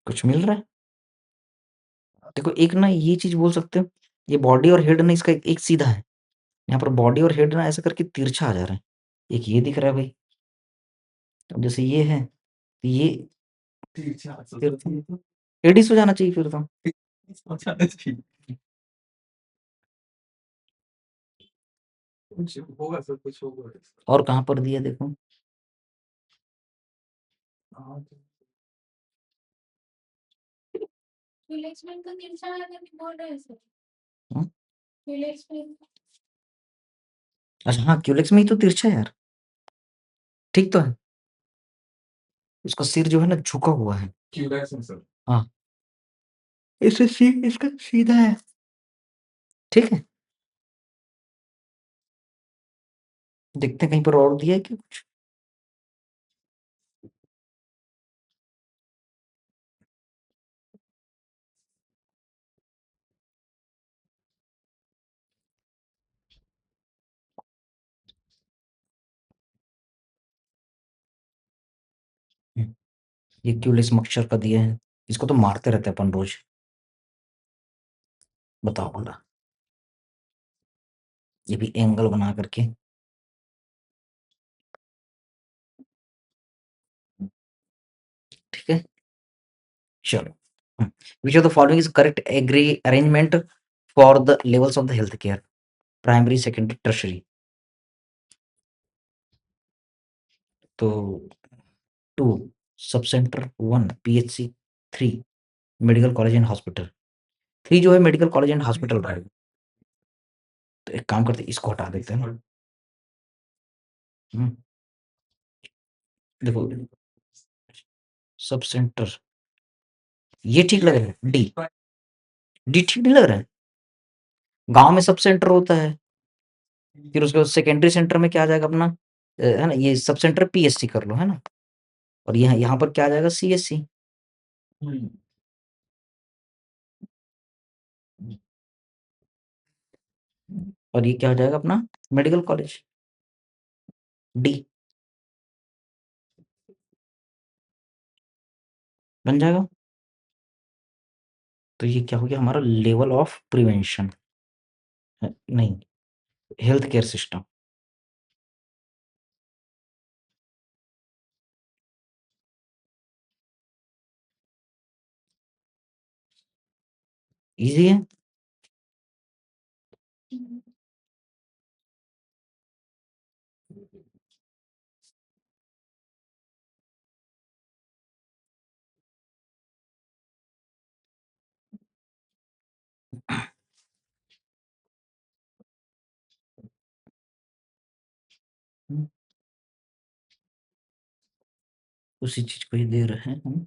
कुछ मिल रहा है? देखो एक ना ये चीज बोल सकते हो, ये बॉडी और हेड ना इसका एक सीधा है, यहाँ पर बॉडी और हेड ना ऐसा करके तिरछा आ जा रहा है। एक ये दिख रहा है भाई, अब जैसे ये है तो ये फिर तो एडिस हो जाना चाहिए फिर तो। कुछ होगा सर, कुछ होगा। और कहाँ पर दिया देखो, हाँ, फिलिप्स में तो तिरछा वाला भी बोल रहे हैं सर। हाँ? फिलिप्स में अच्छा हाँ, क्यूलेक्स में ही तो तिरछा है यार, ठीक तो है। उसका सिर जो है ना झुका हुआ है। क्यूलेक्स में सर। हाँ, इससे इसका सीधा है, ठीक है। देखते हैं कहीं पर और दिया है क्या कुछ। ये क्यूलिस मक्सर का दिया है, इसको तो मारते रहते हैं अपन रोज। बताओ भला, ये भी एंगल बना करके। ठीक है, चलो। Which of the following is correct agree arrangement for the levels of the health care, primary secondary tertiary. तो 2 sub centre, 1 PHC, 3 medical college and hospital. 3 जो है मेडिकल कॉलेज एंड हॉस्पिटल रहेगा। तो एक काम करते हैं, इसको हटा देते हैं। हम्म, देखो सब सेंटर ये ठीक लग रहा है, डी। डी ठीक नहीं लग रहा है। गांव में सब सेंटर होता है, फिर उसके बाद सेकेंडरी सेंटर में क्या आ जाएगा अपना, है ना, ये सब सेंटर पीएससी कर लो, है ना। और यहाँ यहाँ पर क्या आ जाएगा, सीएससी। और ये क्या हो जाएगा अपना, मेडिकल कॉलेज, डी बन जाएगा। तो ये क्या हो गया हमारा, लेवल ऑफ प्रिवेंशन, नहीं, हेल्थ केयर सिस्टम। इजी है। हम्म, उसी चीज को ही दे रहे हैं हम।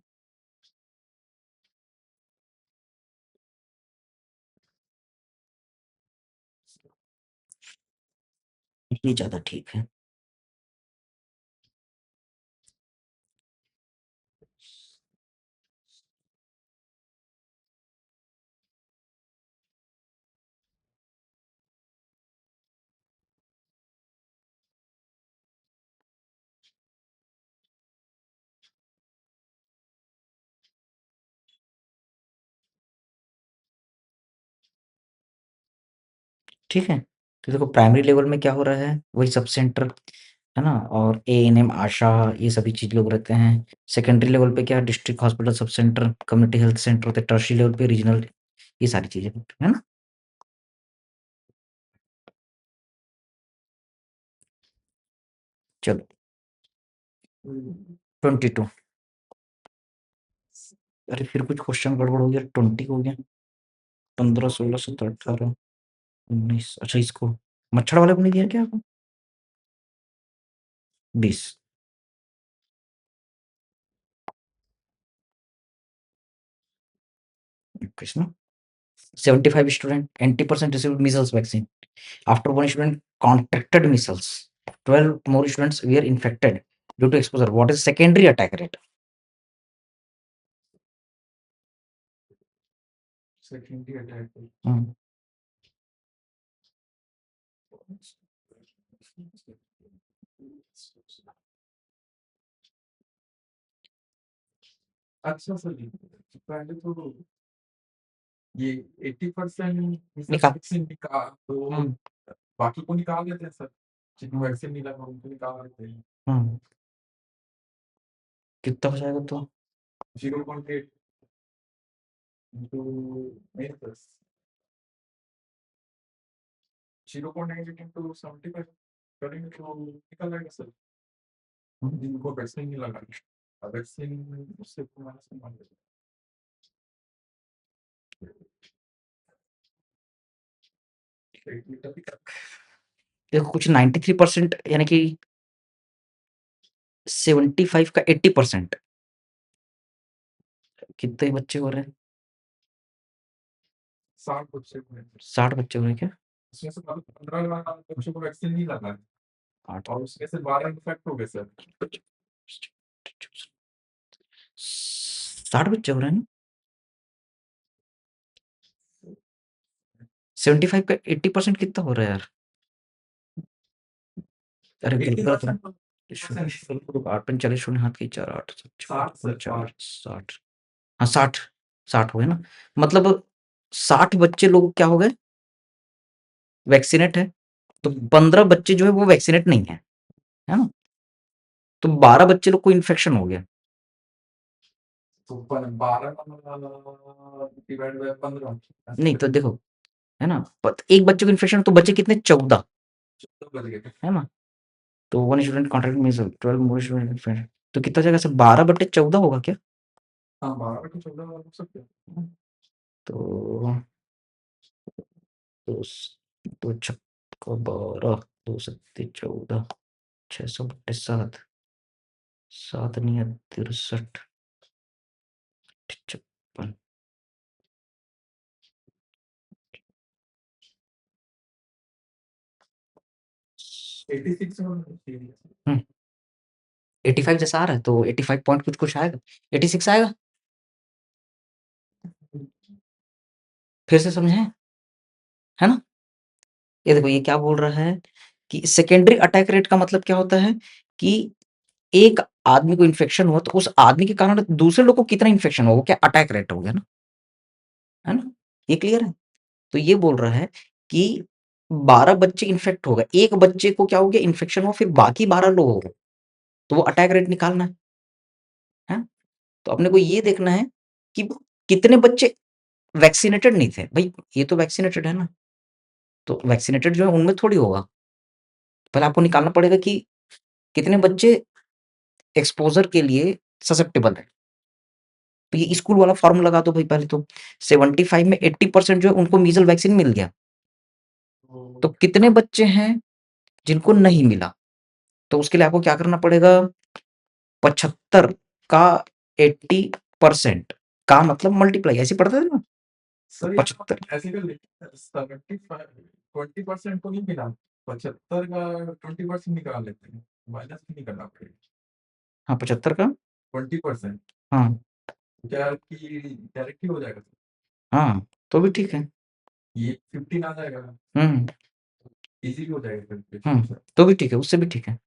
ये ज्यादा ठीक है। ठीक है, तो देखो प्राइमरी लेवल में क्या हो रहा है, वही सब सेंटर, है ना, और एएनएम, आशा, ये सभी चीज लोग रहते हैं। सेकेंडरी लेवल पे क्या, district hospital, sub centre, community health centre होते हैं। टर्शियरी लेवल पे रीजनल, ये सारी चीजें, है ना। चलो 22। अरे फिर कुछ क्वेश्चन गड़बड़ हो गया, 20 हो गया। 15, 16, 17, 18, 19। अच्छा, इसको मच्छर वाले को नहीं दिया क्या आपको? 20। Krishna, 75 student, 80% received measles vaccine. After one student contracted measles, 12 more students were infected due to exposure. What is secondary attack rate? secondary attack. Hmm. अच्छा सर, पहले तो ये 80% निकाल। वैक्सीन निकाल तो बाकी को निकाल देते हैं सर, जिनको वैक्सीन नहीं लगा उनको निकाल देते हैं। कितना हो जाएगा तो? 0.8 into नहीं सर, 0.8 into 75 करेंगे तो निकल आएगा सर, जिनको वैक्सीन नहीं लगा। वैक्सीन उससे माइनस में मान लेते हैं। देखो कुछ 93% यानी कि 75 का 80%, कितने बच्चे हो रहे हैं? 60 बच्चे हुए हैं। 60 बच्चे हो रहे हैं क्या? उसमें से 15 बच्चों को वैक्सीन नहीं लगा है, 8, और उसमें से 12 इन्फेक्ट हो गए सर। 60 बच्चे हो रहे हैं ना? 75 का 80% कितना हो रहा है यार? अरे बिल्कुल 8 45 शून्य हाथ की 4 8 60। हाँ 60 हो गए ना, मतलब 60 बच्चे लोग क्या हो गए, वैक्सीनेट है। तो 15 बच्चे जो है वो वैक्सीनेट नहीं है ना, तो 12 बच्चे लोग को इन्फेक्शन हो गया। तो 12 डिवाइड बाय 15 नहीं तो देखो, है ना, एक बच्चे को इन्फेक्शन तो बच्चे कितने, 14 बच गए। है ना, तो 1 स्टूडेंट कॉन्ट्रैक्ट मींस 12 मोर स्टूडेंट इन्फेक्शन, तो कितना जाएगा सर, 12/14 होगा क्या? हाँ 12/14 हो सकते हैं। तो 2 2 छक्का 12, 2 सत्ते 14, 600/7, 7 नहीं 63, 56। 86 होना चाहिए। 85 जैसा आ रहा है तो 85 पॉइंट कुछ कुछ आएगा, 86 आएगा। फिर से समझें, है ना? ये देखो ये क्या बोल रहा है कि सेकेंडरी अटैक रेट का मतलब क्या होता है कि एक आदमी को इन्फेक्शन हुआ तो उस आदमी के कारण दूसरे लोग को कितना इन्फेक्शन हुआ, वो क्या अटैक रेट हो गया ना, है ना? ये क्लियर है? तो ये बोल रहा है कि 12 बच्चे इन्फेक्ट हो गए, एक बच्चे को क्या हो गया, इन्फेक्शन हुआ, फिर बाकी 12 लोग हो गए, तो वो अटैक रेट निकालना है। तो अपने को ये देखना है कि कितने बच्चे वैक्सीनेटेड नहीं थे। भाई ये तो वैक्सीनेटेड है ना, तो वैक्सीनेटेड जो है उनमें थोड़ी होगा, पहले आपको निकालना पड़ेगा कि कितने बच्चे एक्सपोजर के लिए ससेप्टेबल है। तो ये स्कूल वाला फॉर्मूला लगा दो भाई, पहले तो 75 में 80% जो है उनको मीजल वैक्सीन मिल गया, तो कितने बच्चे हैं जिनको नहीं मिला, तो उसके लिए आपको क्या करना पड़ेगा, 75 का 80% का मतलब मल्टीप्लाई, ऐसे पढ़ते थे ना, सर 75 ऐसे कर लेते 75 20% को नहीं मिला, 75 का 20% निकाल लेते हैं, माइनस भी नहीं करना पड़ेगा। हाँ 75 का 20% हाँ क्या कि डायरेक्टली हो जाएगा, हाँ, तो भी ठीक है। ये 15 आ जाएगा, हम्म इजी हो जाएगा फिर। तो भी ठीक है, उससे भी ठीक है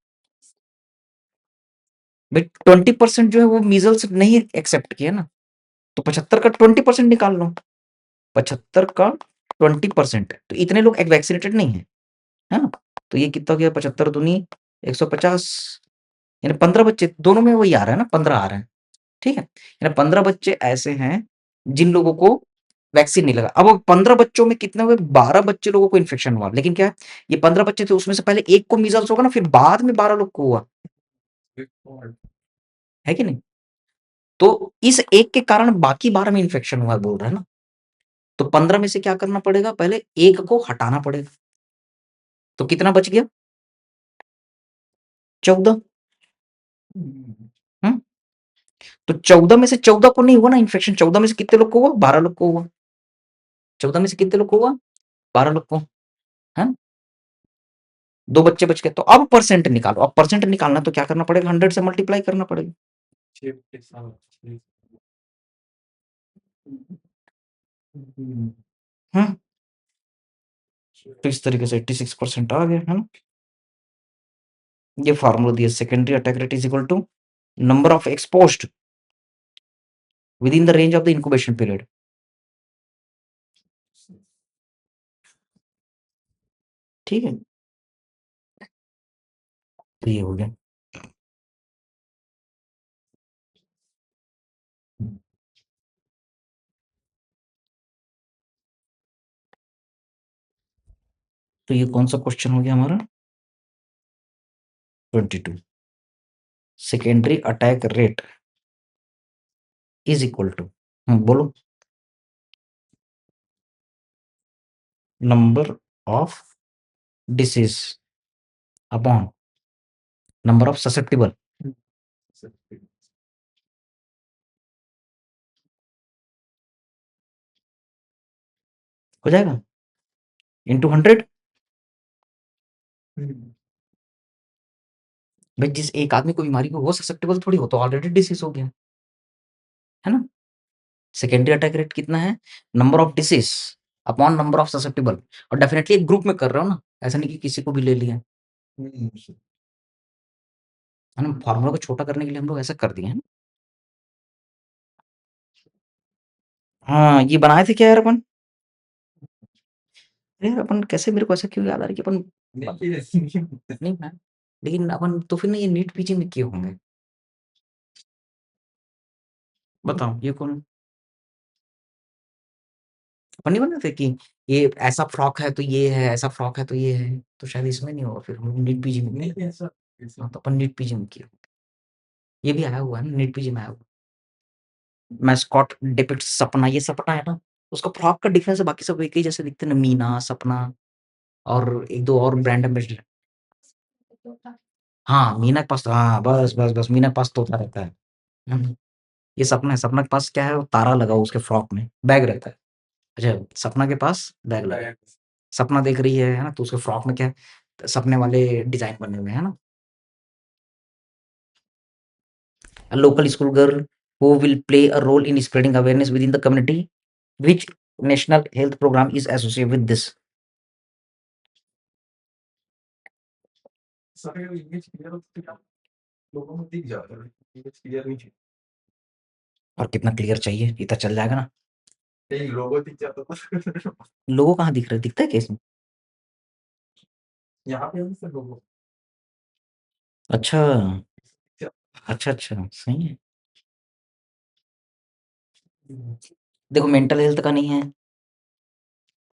भाई। 20% जो है वो मीजल्स नहीं एक्सेप्ट किया ना, तो 75 का 20% निकाल लो, 75 का 20%, तो इतने लोग वैक्सीनेटेड नहीं है ना, तो ये कितना हो गया, 75 दूनी 150, यानी 15 बच्चे, दोनों में वही आ रहा है ना, 15 आ रहा है, ठीक है, यानी 15 बच्चे ऐसे हैं जिन लोगों को वैक्सीन नहीं लगा। अब 15 बच्चों में कितने हुए, 12 बच्चे लोगों को इन्फेक्शन हुआ, लेकिन क्या है, ये 15 बच्चे थे, उसमें से पहले एक को मीजल्स होगा ना, फिर बाद में 12 लोग को हुआ, है कि नहीं? तो इस एक के कारण बाकी 12 में इन्फेक्शन हुआ बोल रहा है ना, तो 15 में से क्या करना पड़ेगा, पहले 1 को हटाना पड़ेगा। तो कितना बच गया? 14। हुँ? तो 14 में से 14 को नहीं हुआ ना इन्फेक्शन, 14 में से कितने लोग को हुआ? 12 लोग को हुआ। 14 में से कितने लोग को हुआ? 12 लोग को, हैं? 2 बच्चे बच गए। तो अब परसेंट निकालो। अब परसेंट निकालना तो क्या करना पड़ेगा? 100 से मल्टीप्लाई करना पड़ेगा। 6 के साथ 6 हुँ, हुँ? तो इस तरीके से 86% आ गया, है ना? ये फार्मूला दिया, secondary attack rate is equal to number of exposed within the range of the incubation period. ठीक है, तो ये हो गया। तो ये कौन सा क्वेश्चन हो गया हमारा? 22। Secondary attack rate is equal to, बोलो, number of disease upon number of susceptible. हो जाएगा इंटू 100। भाई जिस एक आदमी को बीमारी को, वो ससेप्टेबल थोड़ी हो, तो ऑलरेडी डिसीज हो गया, है ना? सेकेंडरी अटैक रेट कितना है? Number of disease upon number of susceptible. और डेफिनेटली एक ग्रुप में कर रहे हो ना, ऐसा नहीं कि किसी को भी ले लिया, है ना? फार्मूला को छोटा करने के लिए हम लोग ऐसा कर दिए हैं। हाँ, ये बनाए थे क्या यार अपन? अरे यार अपन कैसे, मेरे को ऐसा क्यों याद आ रहा है कि अपन नहीं बनाए, लेकिन अपन तो फिर ना ये नीट पीजी में किए होंगे। बताओ ये कौन? अपन नहीं बनाते कि ये ऐसा फ्रॉक है तो ये है, ऐसा फ्रॉक है तो ये है, तो शायद इसमें नहीं होगा, फिर हम लोग नीट पीजी में किए। नहीं ऐसा हाँ, तो अपन नीट पीजी में किए। ये भी आया हुआ है ना, नीट पीजी में आया हुआ। मैस्कॉट डिपिक्ट्स सपना, ये सपना है ना, उसका फ्रॉक का डिफरेंस है, बाकी सब एक ही जैसे दिखते हैं ना, मीना, सपना और 1-2 और ब्रांड एम्बेसडर। तोता। हाँ, मीना के पास तो, हाँ, बस मीना के पास तोता रहता है। हुँ, ये सपना है, सपना के पास क्या है, वो तारा लगा हुआ उसके फ्रॉक में, बैग रहता है। अच्छा, सपना के पास बैग लगा है। सपना देख रही है ना? तो उसके फ्रॉक में क्या है, सपने वाले डिज़ाइन बने हुए हैं ना? A local school girl who will play a role in spreading awareness within the community. Which national health program is associated with this? सारे इमेज क्लियर हो तो क्या लोगों में दिख जाता है, इमेज क्लियर नहीं है। और कितना क्लियर चाहिए? इतना चल जाएगा ना? नहीं लोगो दिख जाता था लोगो कहाँ दिख रहा है? दिखता है क्या इसमें? यहाँ पे भी लोगो अच्छा, अच्छा, सही है। देखो मेंटल हेल्थ का नहीं है,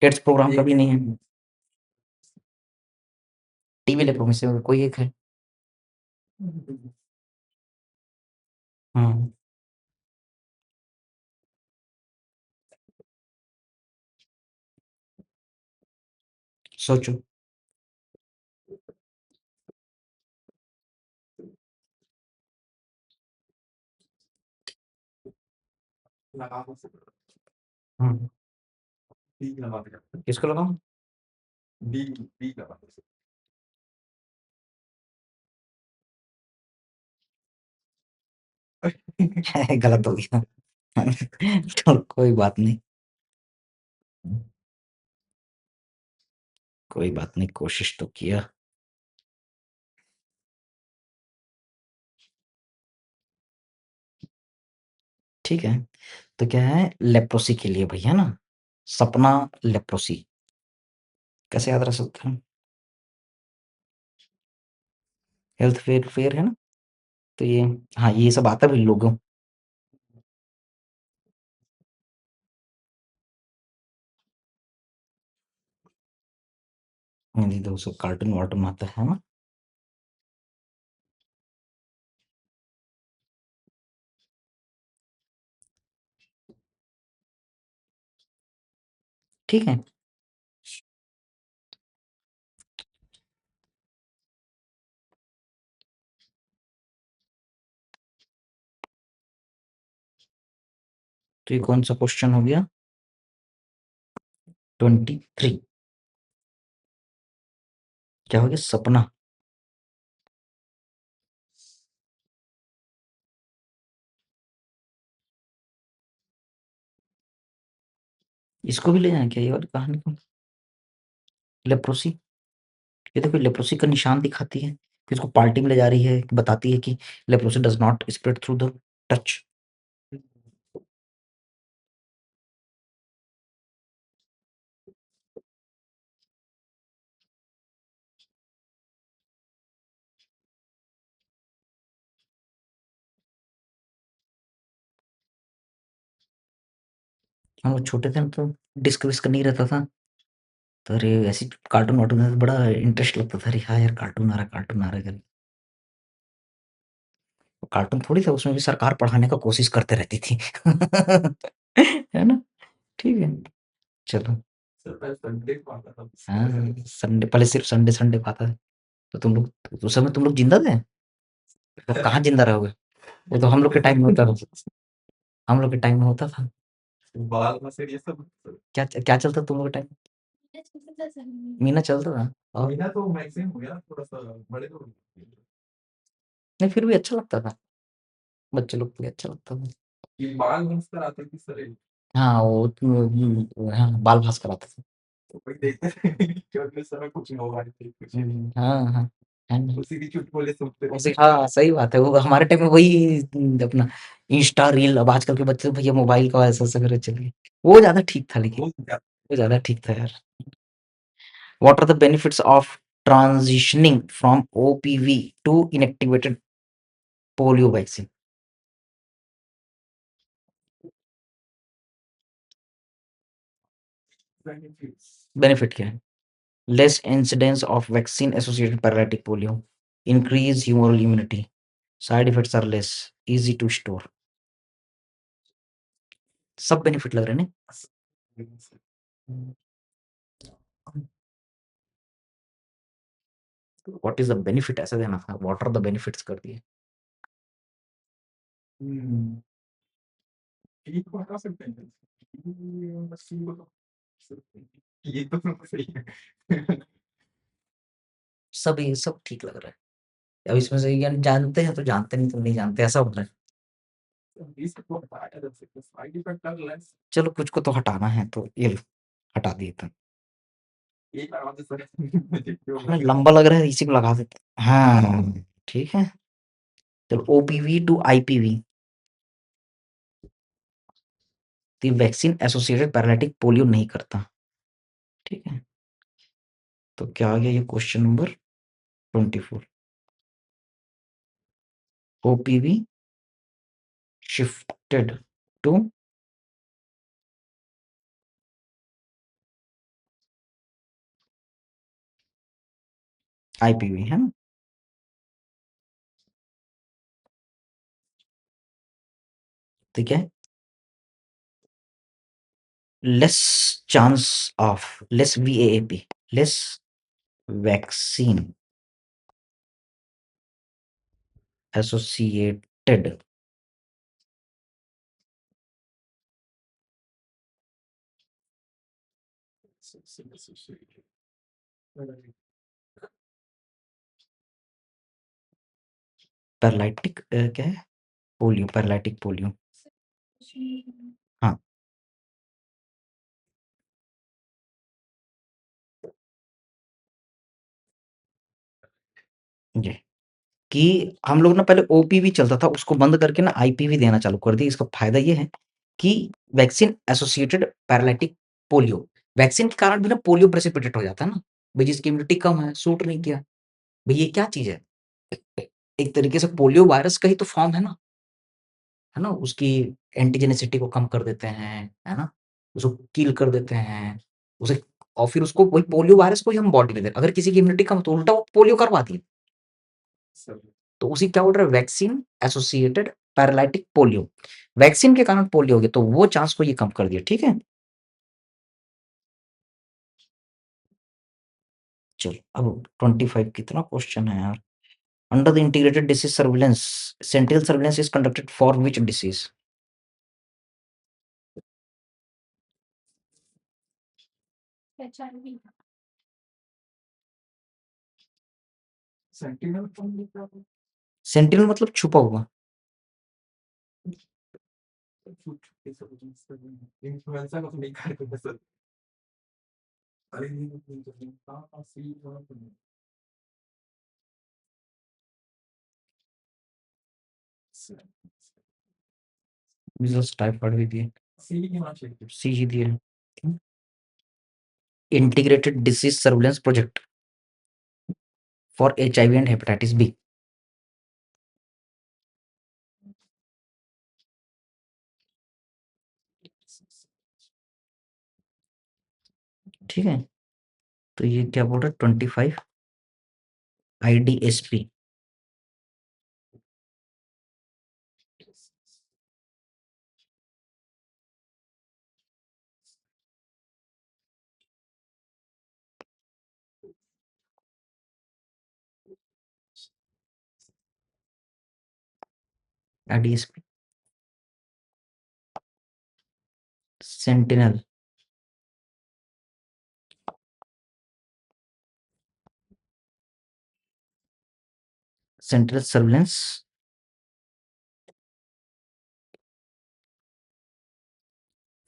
एड्स प्रोग्राम का भी नहीं है, टीबी लेप्रोसी में कोई एक है। हाँ, सोचो। लगा दो हाँ, बी लगा दो किसको लगाऊं? बी बी लगा दो गलत हो गया। तो कोई बात नहीं, कोई बात नहीं, कोशिश तो किया। ठीक है, तो क्या है लेप्रोसी के लिए भैया ना, सपना लेप्रोसी कैसे याद रख सकते हैं? हेल्थ फेयर फेयर है ना, तो ये, हाँ, ये सब आता भी लोगों। नहीं तो उसको कार्टून वार्टून आता है ना। ठीक है? तो ये कौन-सा क्वेश्चन हो गया? 23 क्या हो गया? सपना। इसको भी ले जाएँ क्या ये वाली कहानी को? लेप्रोसी। ये देखो लेप्रोसी का निशान दिखाती है, फिर उसको पार्टी में ले जा रही है, बताती है कि leprosy does not spread through the touch. हम लोग छोटे थे ना तो डिस्क-विस्क नहीं रहता था। तो अरे ऐसे कार्टून-वार्टून में तो बड़ा इंटरेस्ट लगता था। अरे हाँ यार कार्टून आ रहा है करके। कार्टून थोड़ी था उसमें भी सरकार पढ़ाने का कोशिश करते रहती थी। है ना? ठीक है। चलो। सर संडे को आता था। हाँ, संडे पहले सिर्फ संडे को आता था। तो तुम लोग उस समय तुम लोग ज़िंदा थे? तो कहाँ ज़िंदा रहोगे? वो तो हम लोग के टाइम में होता था। हम लोग के टाइम में होता था। बाल मसेर ये सब क्या चलता था तुम लोग के टाइम में? मीना चलता था? और मीना तो मैगज़ीन हो गया थोड़ा-सा बड़े लोग नहीं फिर भी अच्छा लगता था। बच्चे लोग के लिए अच्छा लगता था। ये बाल भास्कर आते थे सर एक, हाँ, हाँ, बाल भास्कर आता था। तो वही देखते थे कि अगले समय कुछ मोबाइल पे कुछ हाँ, हाँ। है ना? उसी की चुटकुले सुनते उसे थे। हाँ, सही बात है। वो हमारे टाइम में वही अपना इंस्टा रील अब आजकल के बच्चे तो भैया मोबाइल का ऐसा-ऐसा करे चलिए। वो ज़्यादा ठीक था लेकिन, बहुत ज़्यादा वो ज़्यादा ठीक था यार। What are the benefits of transitioning from OPV to inactivated polio vaccine? Benefits benefit क्या है? Less incidence of vaccine associated paralytic polio, increase humoral immunity, side effects are less, easy to store. सब benefit लग रहे हैं ना? What is the benefit ऐसे देना था, व्हाट आर द बेनिफिट्स कर दिए। हुँ, ये तो हटा सकते हैं। ये मशीन को तो ये तो सही है। सब ये सब ठीक लग रहा है। अब इसमें से यानी जानते हैं तो जानते नहीं तो नहीं जानते ऐसा हो रहा है। इसको हटाया जा सकता है, साइड इफेक्ट आर लेस। चलो कुछ को तो हटाना है तो ये लो, हटा दिए तो। एक आराम से सर मुझे क्यों हमें लग रहा लंबा लग रहा है इसी को लगा देते हैं। हाँ, ठीक है। चलो OPV to IPV the vaccine associated paralytic polio नहीं करता। ठीक है। तो क्या आ गया ये question number 24। OPV shifted to IPV है ना? ठीक है। Less chance of less VAAP less vaccine associated paralytic क्या है? Polio paralytic polio. हाँ। जी। कि हम लोग ना पहले ओपीवी चलता था उसको बंद करके ना आईपीवी देना चालू कर दिया। इसका फायदा ये है कि vaccine associated paralytic polio vaccine के कारण भी ना पोलियो प्रेसिपिटेट हो जाता है ना भाई जिसकी इम्यूनिटी कम है सूट नहीं किया भाई ये क्या चीज है एक तरीके से पोलियो वायरस का ही तो फॉर्म है ना उसकी एंटीजेनिसिटी को कम कर देते हैं है ना उसको किल कर देते हैं उसे और फिर उसको वही पोलियो वायरस को ही हम बॉडी में दे अगर किसी की इम्यूनिटी कम है तो उल्टा वो पोलियो करवा दिए है। तो उसी क्या बोल रहा है vaccine associated paralytic polio vaccine के कारण पोलियो हो गया तो वो चांस को ये कम कर दिया ठीक है चलो अब 25 कितना क्वेश्चन है यार। Under the integrated disease surveillance, central surveillance is conducted for which disease? HIV. Sentinel form लिखा है। सेंटिनल मतलब छुपा हुआ। इन्फ्लुएंजा का तो नहीं खा रहे सर। अरे नहीं हाँ सी वाला तो नहीं। मीजल्स टाइफाइड भी दिए, सी की होना चाहिए। सी ही दिए। Integrated disease surveillance project for HIV and hepatitis B. ठीक है, तो ये क्या बोल रहा है 25 IDSP। IDSP sentinel central surveillance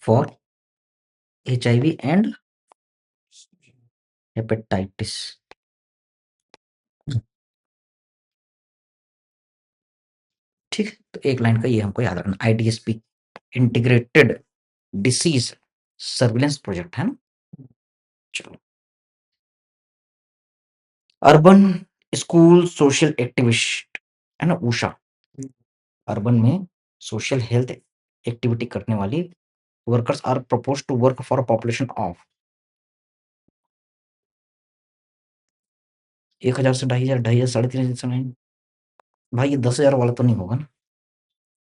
for HIV and hepatitis. ठीक है, तो एक लाइन का ये हमको याद रखना, IDSP integrated disease surveillance project है ना। चलो, अर्बन स्कूल सोशल एक्टिविस्ट है ना, उषा। अर्बन में सोशल हेल्थ एक्टिविटी करने वाली workers are propose to work for population of 1000 से 2500, 2500 3.5 नहीं भाई, ये 10,000 वाला तो नहीं होगा ना,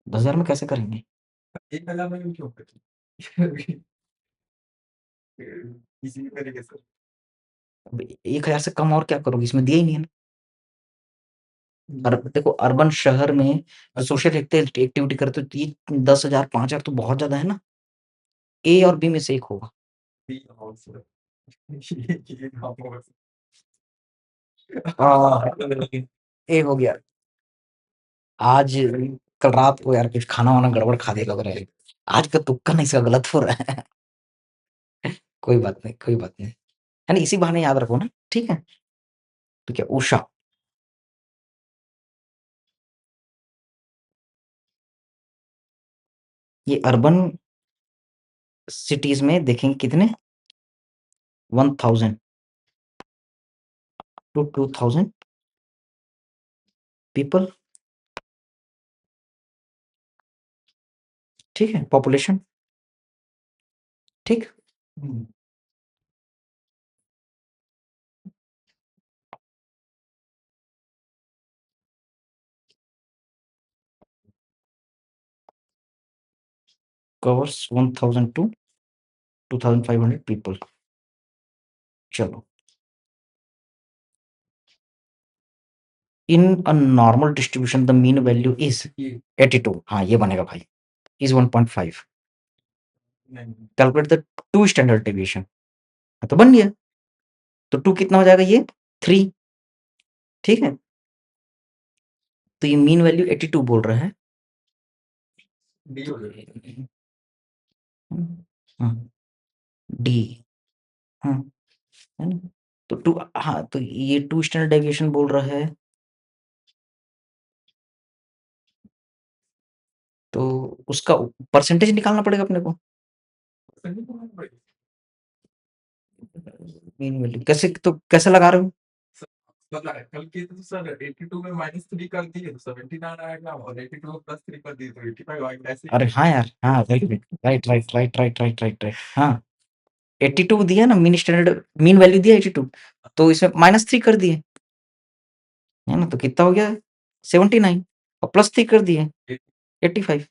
10,000 में कैसे करेंगे? 1000 में क्यों करते इसी तरीके से। अब 1000 से कम और क्या करोगे, इसमें दिया ही नहीं है ना। देखो अर्बन शहर में सोशल एक्टिविटी करते हो तो ये 10,000 5,000 तो बहुत ज्यादा है ना। ए और बी में से एक होगा। ए हो गया। आज कल रात को यार कुछ खाना वाना गड़बड़ खा दिया लग रहा है, आज का तुक्का नहीं, इसका गलत हो रहा है। कोई बात नहीं, कोई बात नहीं, है ना, इसी बहाने याद रखो ना। ठीक है, तो क्या उषा, ये अर्बन सिटीज में देखेंगे कितने 1000 to 2000 पीपल। ठीक है, पॉपुलेशन। ठीक, covers 1000 to 2500 people। चलो, in a normal distribution the mean value is 82। हाँ ये बनेगा भाई, is 1.5। Calculate the two standard deviation, तो बन गया। तो 2 कितना हो जाएगा, ये 3। ठीक है, तो ये मीन वैल्यू 82 बोल रहा है। डी, हाँ, है ना, तो 2, हाँ तो ये 2 स्टैंडर्ड डेविएशन बोल रहा है, तो उसका परसेंटेज निकालना पड़ेगा अपने को। मीन वैल्यू कैसे, तो कैसे लगा रहे हो? कल के तो सर 82 में -3 कर दिए तो 79 आएगा और 82 में +3 कर दिए तो 85 आएगा ऐसे। अरे हाँ यार, हाँ right right right right right right right right, हाँ 82 दिया ना, मीन स्टैंडर्ड मीन वैल्यू दिया 82, तो इसमें -3 कर दिए, है ना, तो कितना हो गया 79 और +3 कर दिए 85।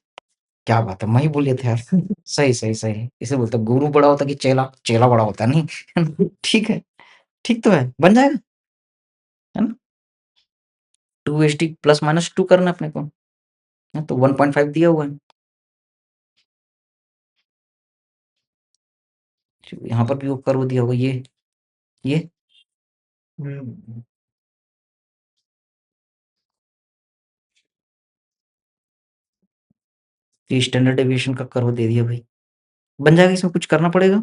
क्या बात है, मैं ही बोल रहे थे यार। सही सही सही, इसे बोलते गुरु बड़ा होता कि चेला, चेला बड़ा होता नहीं। ठीक है, ठीक तो है, बन जाएगा, है ना? 2 प्लस माइनस 2 करना है अपने को, तो 1.5 दिया हुआ है। यहाँ पर भी वो कर्व दिया होगा, ये हम्म, ये स्टैंडर्ड डेविएशन का कर्व दे दिया भाई, बन जाएगा, इसमें कुछ करना पड़ेगा।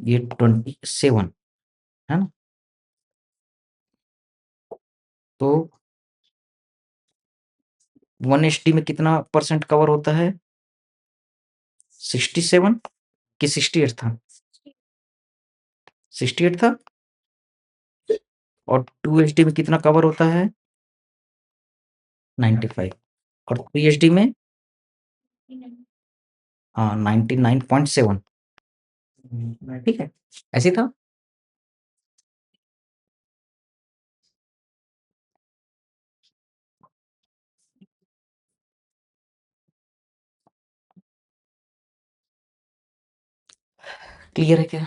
ये 27 है ना, तो 1 में कितना परसेंट कवर होता है? 67 कि 68 था? 68 था। और 2 में कितना कवर होता है? 95। और 3 में 99.7। ठीक है, ऐसे था। क्लियर है क्या?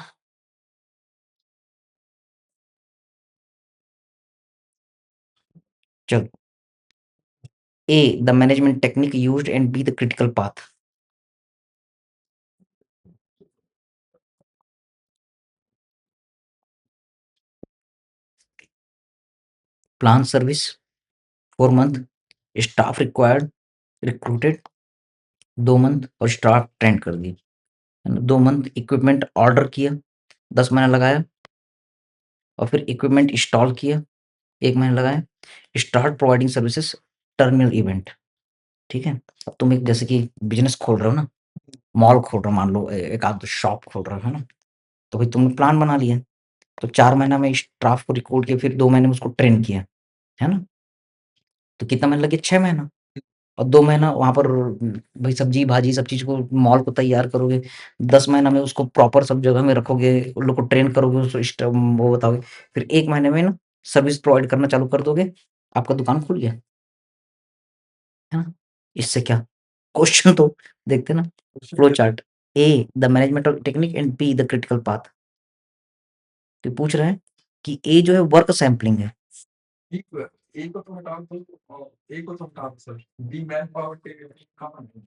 चलो, A, the management technique used, and B, the critical path. Plan service 4 month, staff required, recruited 2 month और स्टाफ ट्रेंड कर दी, 2 मंथ इक्विपमेंट ऑर्डर किया, 10 महीना लगाया, और फिर इक्विपमेंट इंस्टॉल किया, 1 महीना लगाया, start providing services, terminal event. ठीक है, अब तुम एक जैसे कि बिजनेस खोल रहे हो ना, मॉल खोल रहे हो, मान लो एक आध शॉप खोल रहे हो, है ना, तो भाई तुमने प्लान बना लिया, तो 4 महीना में स्टाफ को रिक्रूट किया, फिर 2 महीने में उसको ट्रेन किया, है ना, तो कितना महीना लगे? 6 महीना। और 2 महीना वहां पर भाई सब्जी भाजी सब चीज को, मॉल को तैयार करोगे, 10 महीना में उसको प्रॉपर सब जगह में रखोगे, उन लोग को ट्रेन करोगे, उसको वो बताओगे, फिर 1 महीने में ना सर्विस प्रोवाइड करना चालू कर दोगे, आपका दुकान खुल गया, है ना। इससे क्या, क्वेश्चन तो देखते ना, flow chart. A, the management of technique, and B, the critical path. तो पूछ रहे हैं कि ए जो है वर्क सैम्पलिंग है, एक को तो हटा दो, एक को तो हटा दो सर, डी मैन पावर के कहाँ है?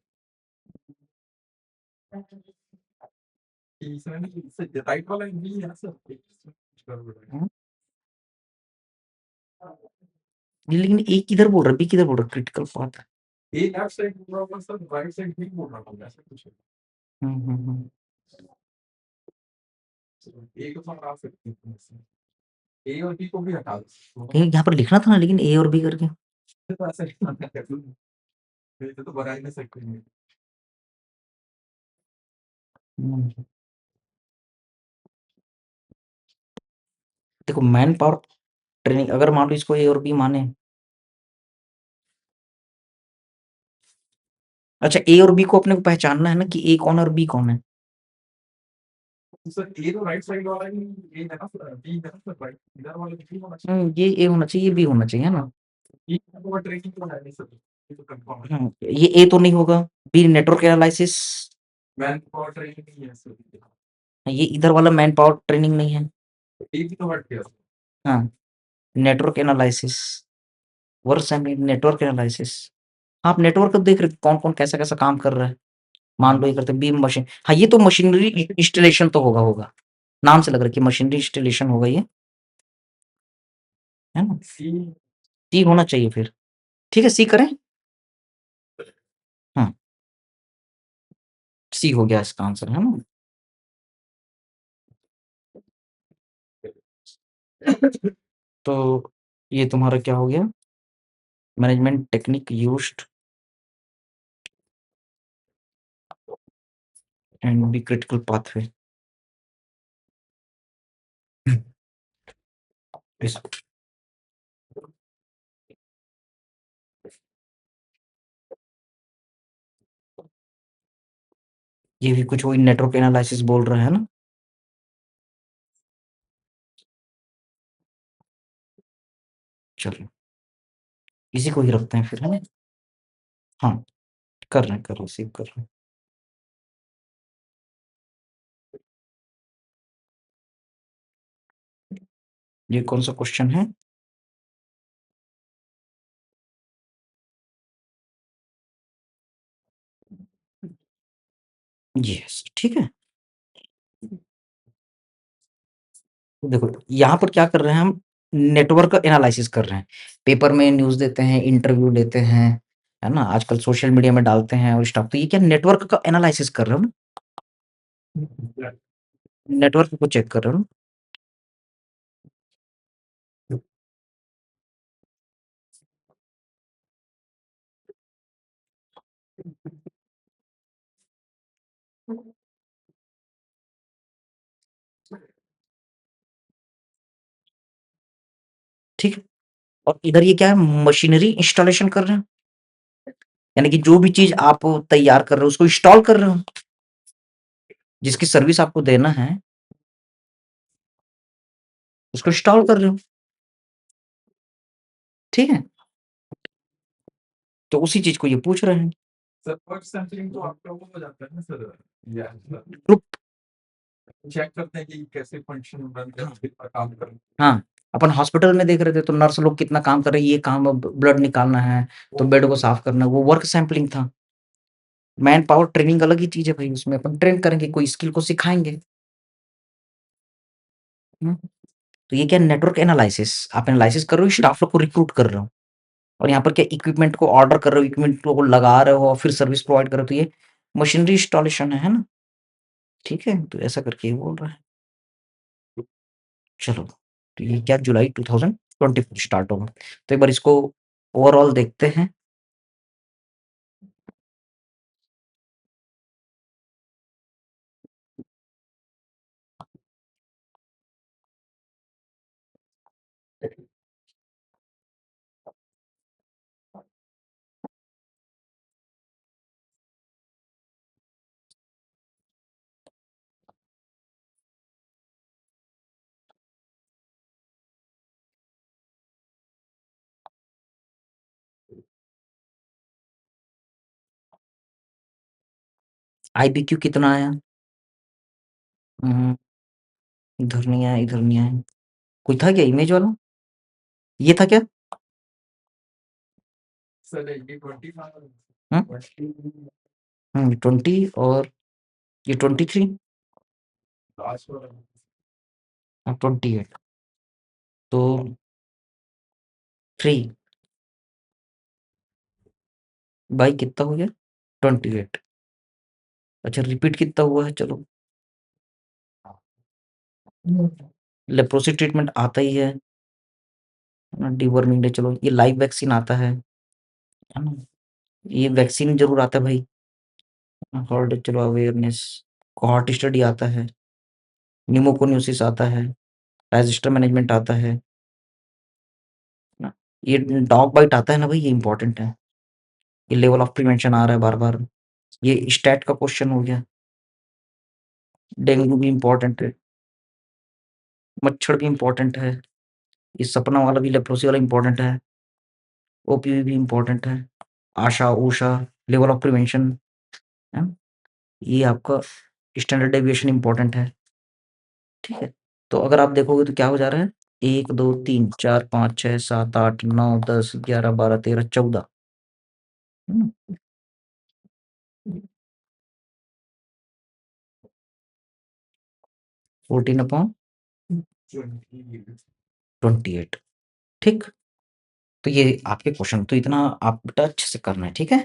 तीसरा नहीं, इससे राइट वाला बी है सर, कुछ कर रहा हाँ? लेकिन ए किधर बोल रहा है, बी किधर बोल रहा है, क्रिटिकल पाथ। है। ए लेफ्ट साइड बोल रहा होगा सर, राइट साइड बी बोल रहा होगा, ऐसा कुछ है। हम्म। ए को तो हटा सकते हैं इसमें। ए और बी को भी हटा दो, यहाँ पर लिखना था ना, लेकिन ए और बी करके। तो ऐसा लिखना है, नहीं तो बना ही नहीं सकते हैं। हम्म, देखो मैन पावर ट्रेनिंग, अगर मान लो इसको ए और बी माने, अच्छा ए और बी को अपने को पहचानना है ना कि ए कौन है और बी कौन है। तो सर ए तो राइट साइड वाला ही ए है ना सर, बी है ना सर, राइट इधर वाला बी होना चाहिए। ये ए होना चाहिए, ये बी होना चाहिए, है ना। बी का ट्रेनिंग तो है नहीं सर, ये तो कंफर्म है। ये ए तो नहीं होगा, B network analysis, man power training नहीं है सर, ये इधर वाला मैन पावर ट्रेनिंग नहीं है। ए भी तो हट गया सर। हाँ, network analysis, work sampling, network analysis. आप नेटवर्क देख रहे कौन कौन कैसा कैसा काम कर रहा है, मान लो ये करते बीम मशीन, हाँ ये तो मशीनरी इंस्टॉलेशन तो होगा, नाम से लग रहा है कि मशीनरी इंस्टॉलेशन होगा ये, है ना। सी सी होना चाहिए फिर, ठीक है सी करें। हाँ, सी हो गया इसका आंसर, है ना। तो ये तुम्हारा क्या हो गया, management technique used and B critical pathway. इस ये भी कुछ वही नेटवर्क एनालिसिस बोल रहा है ना। चलो, इसी को ही रखते हैं फिर, है ना। हाँ, कर रहे हैं, रिसीव कर रहे हैं। ये कौन-सा क्वेश्चन है? यस, ठीक है? देखो, यहाँ पर क्या कर रहे हैं हम, नेटवर्क का एनालिसिस कर रहे हैं। पेपर में न्यूज़ देते हैं, इंटरव्यू लेते हैं, है ना? आजकल सोशल मीडिया में डालते हैं और स्टफ, तो ये क्या नेटवर्क का एनालिसिस कर रहे हो ना? नेटवर्क को चेक कर रहे हो ना? ठीक है? और इधर ये क्या है, मशीनरी इंस्टॉलेशन कर रहे हैं। यानी कि जो भी चीज़ आप तैयार कर रहे हो, उसको इंस्टॉल कर रहे हो। जिसकी सर्विस आपको देना है, उसको इंस्टॉल कर रहे हो। ठीक है? तो उसी चीज़ को ये पूछ रहे हैं। सर फर्स्ट सैंपलिंग तो आपका वो हो जाता है ना सर, या ग्रुप चेक करते हैं कि कैसे फंक्शन रन कर कितना काम कर रहे हैं। हाँ, अपन हॉस्पिटल में देख रहे थे, तो नर्स लोग कितना काम कर रहे हैं, ये काम, अब ब्लड निकालना है, तो बेड को साफ करना है, वो वर्क सैंपलिंग था। मैन पावर ट्रेनिंग अलग ही चीज़ है भाई, उसमें अपन ट्रेन करेंगे, कोई स्किल को सिखाएँगे। हुँ, तो ये क्या, नेटवर्क एनालिसिस, आप एनालिसिस कर रहे हो, स्टाफ लोग को रिक्रूट कर रहे हो, और यहाँ पर क्या, इक्विपमेंट को ऑर्डर कर रहे हो, इक्विपमेंट को लगा रहे हो और फिर सर्विस प्रोवाइड कर रहे हो, तो ये मशीनरी इंस्टॉलेशन है ना? ठीक है? तो ऐसा करके ये बोल रहा है। चलो, तो ये क्या, जुलाई 2024 स्टार्ट होगा। तो एक बार इसको ओवरऑल देखते हैं। आईबीक्यू कितना आया? इधर नहीं आया, इधर नहीं आया। कोई था क्या इमेज वाला? ये था क्या? सर ये 20 हुँ? 20 और ये 23, लास्ट वाला 28, तो 3 बाई कितना हो गया? 28। अच्छा, रिपीट कितना हुआ है? चलो, लेप्रोसी ट्रीटमेंट आता ही है ना, डिवर्मिंग डे, चलो ये लाइव वैक्सीन आता है ना? ये वैक्सीन ज़रूर आता है भाई। हॉर्ट, चलो अवेयरनेस, कोहॉर्ट स्टडी आता है, न्यूमोकोनियोसिस आता है, रेजिस्टर मैनेजमेंट आता है ना? ये डॉग बाइट आता है ना भाई, ये इम्पोर्टेंट है। ये लेवल ऑफ प्रिवेंशन आ रहा है बार-बार। ये स्टैट का क्वेश्चन हो गया। डेंगू भी इम्पोर्टेंट है, मच्छर भी इम्पोर्टेंट है, ये सपना वाला भी, लेप्रोसी वाला इम्पोर्टेंट है, ओपीवी भी इम्पोर्टेंट है, आशा, ऊषा, लेवल ऑफ प्रिवेंशन, है ना? ये आपका स्टैंडर्ड डेविएशन इम्पोर्टेंट है। ठीक है? तो अगर आप देखोगे तो क्या हो जा रहा है, 1, 2, 3, 4, 5, 6, 7, 8, 9, 10, 11, 12, 13, 14, है ना? 14/28। ठीक? तो ये आपके क्वेश्चन, तो इतना आप बेटा अच्छे से करना है, ठीक है?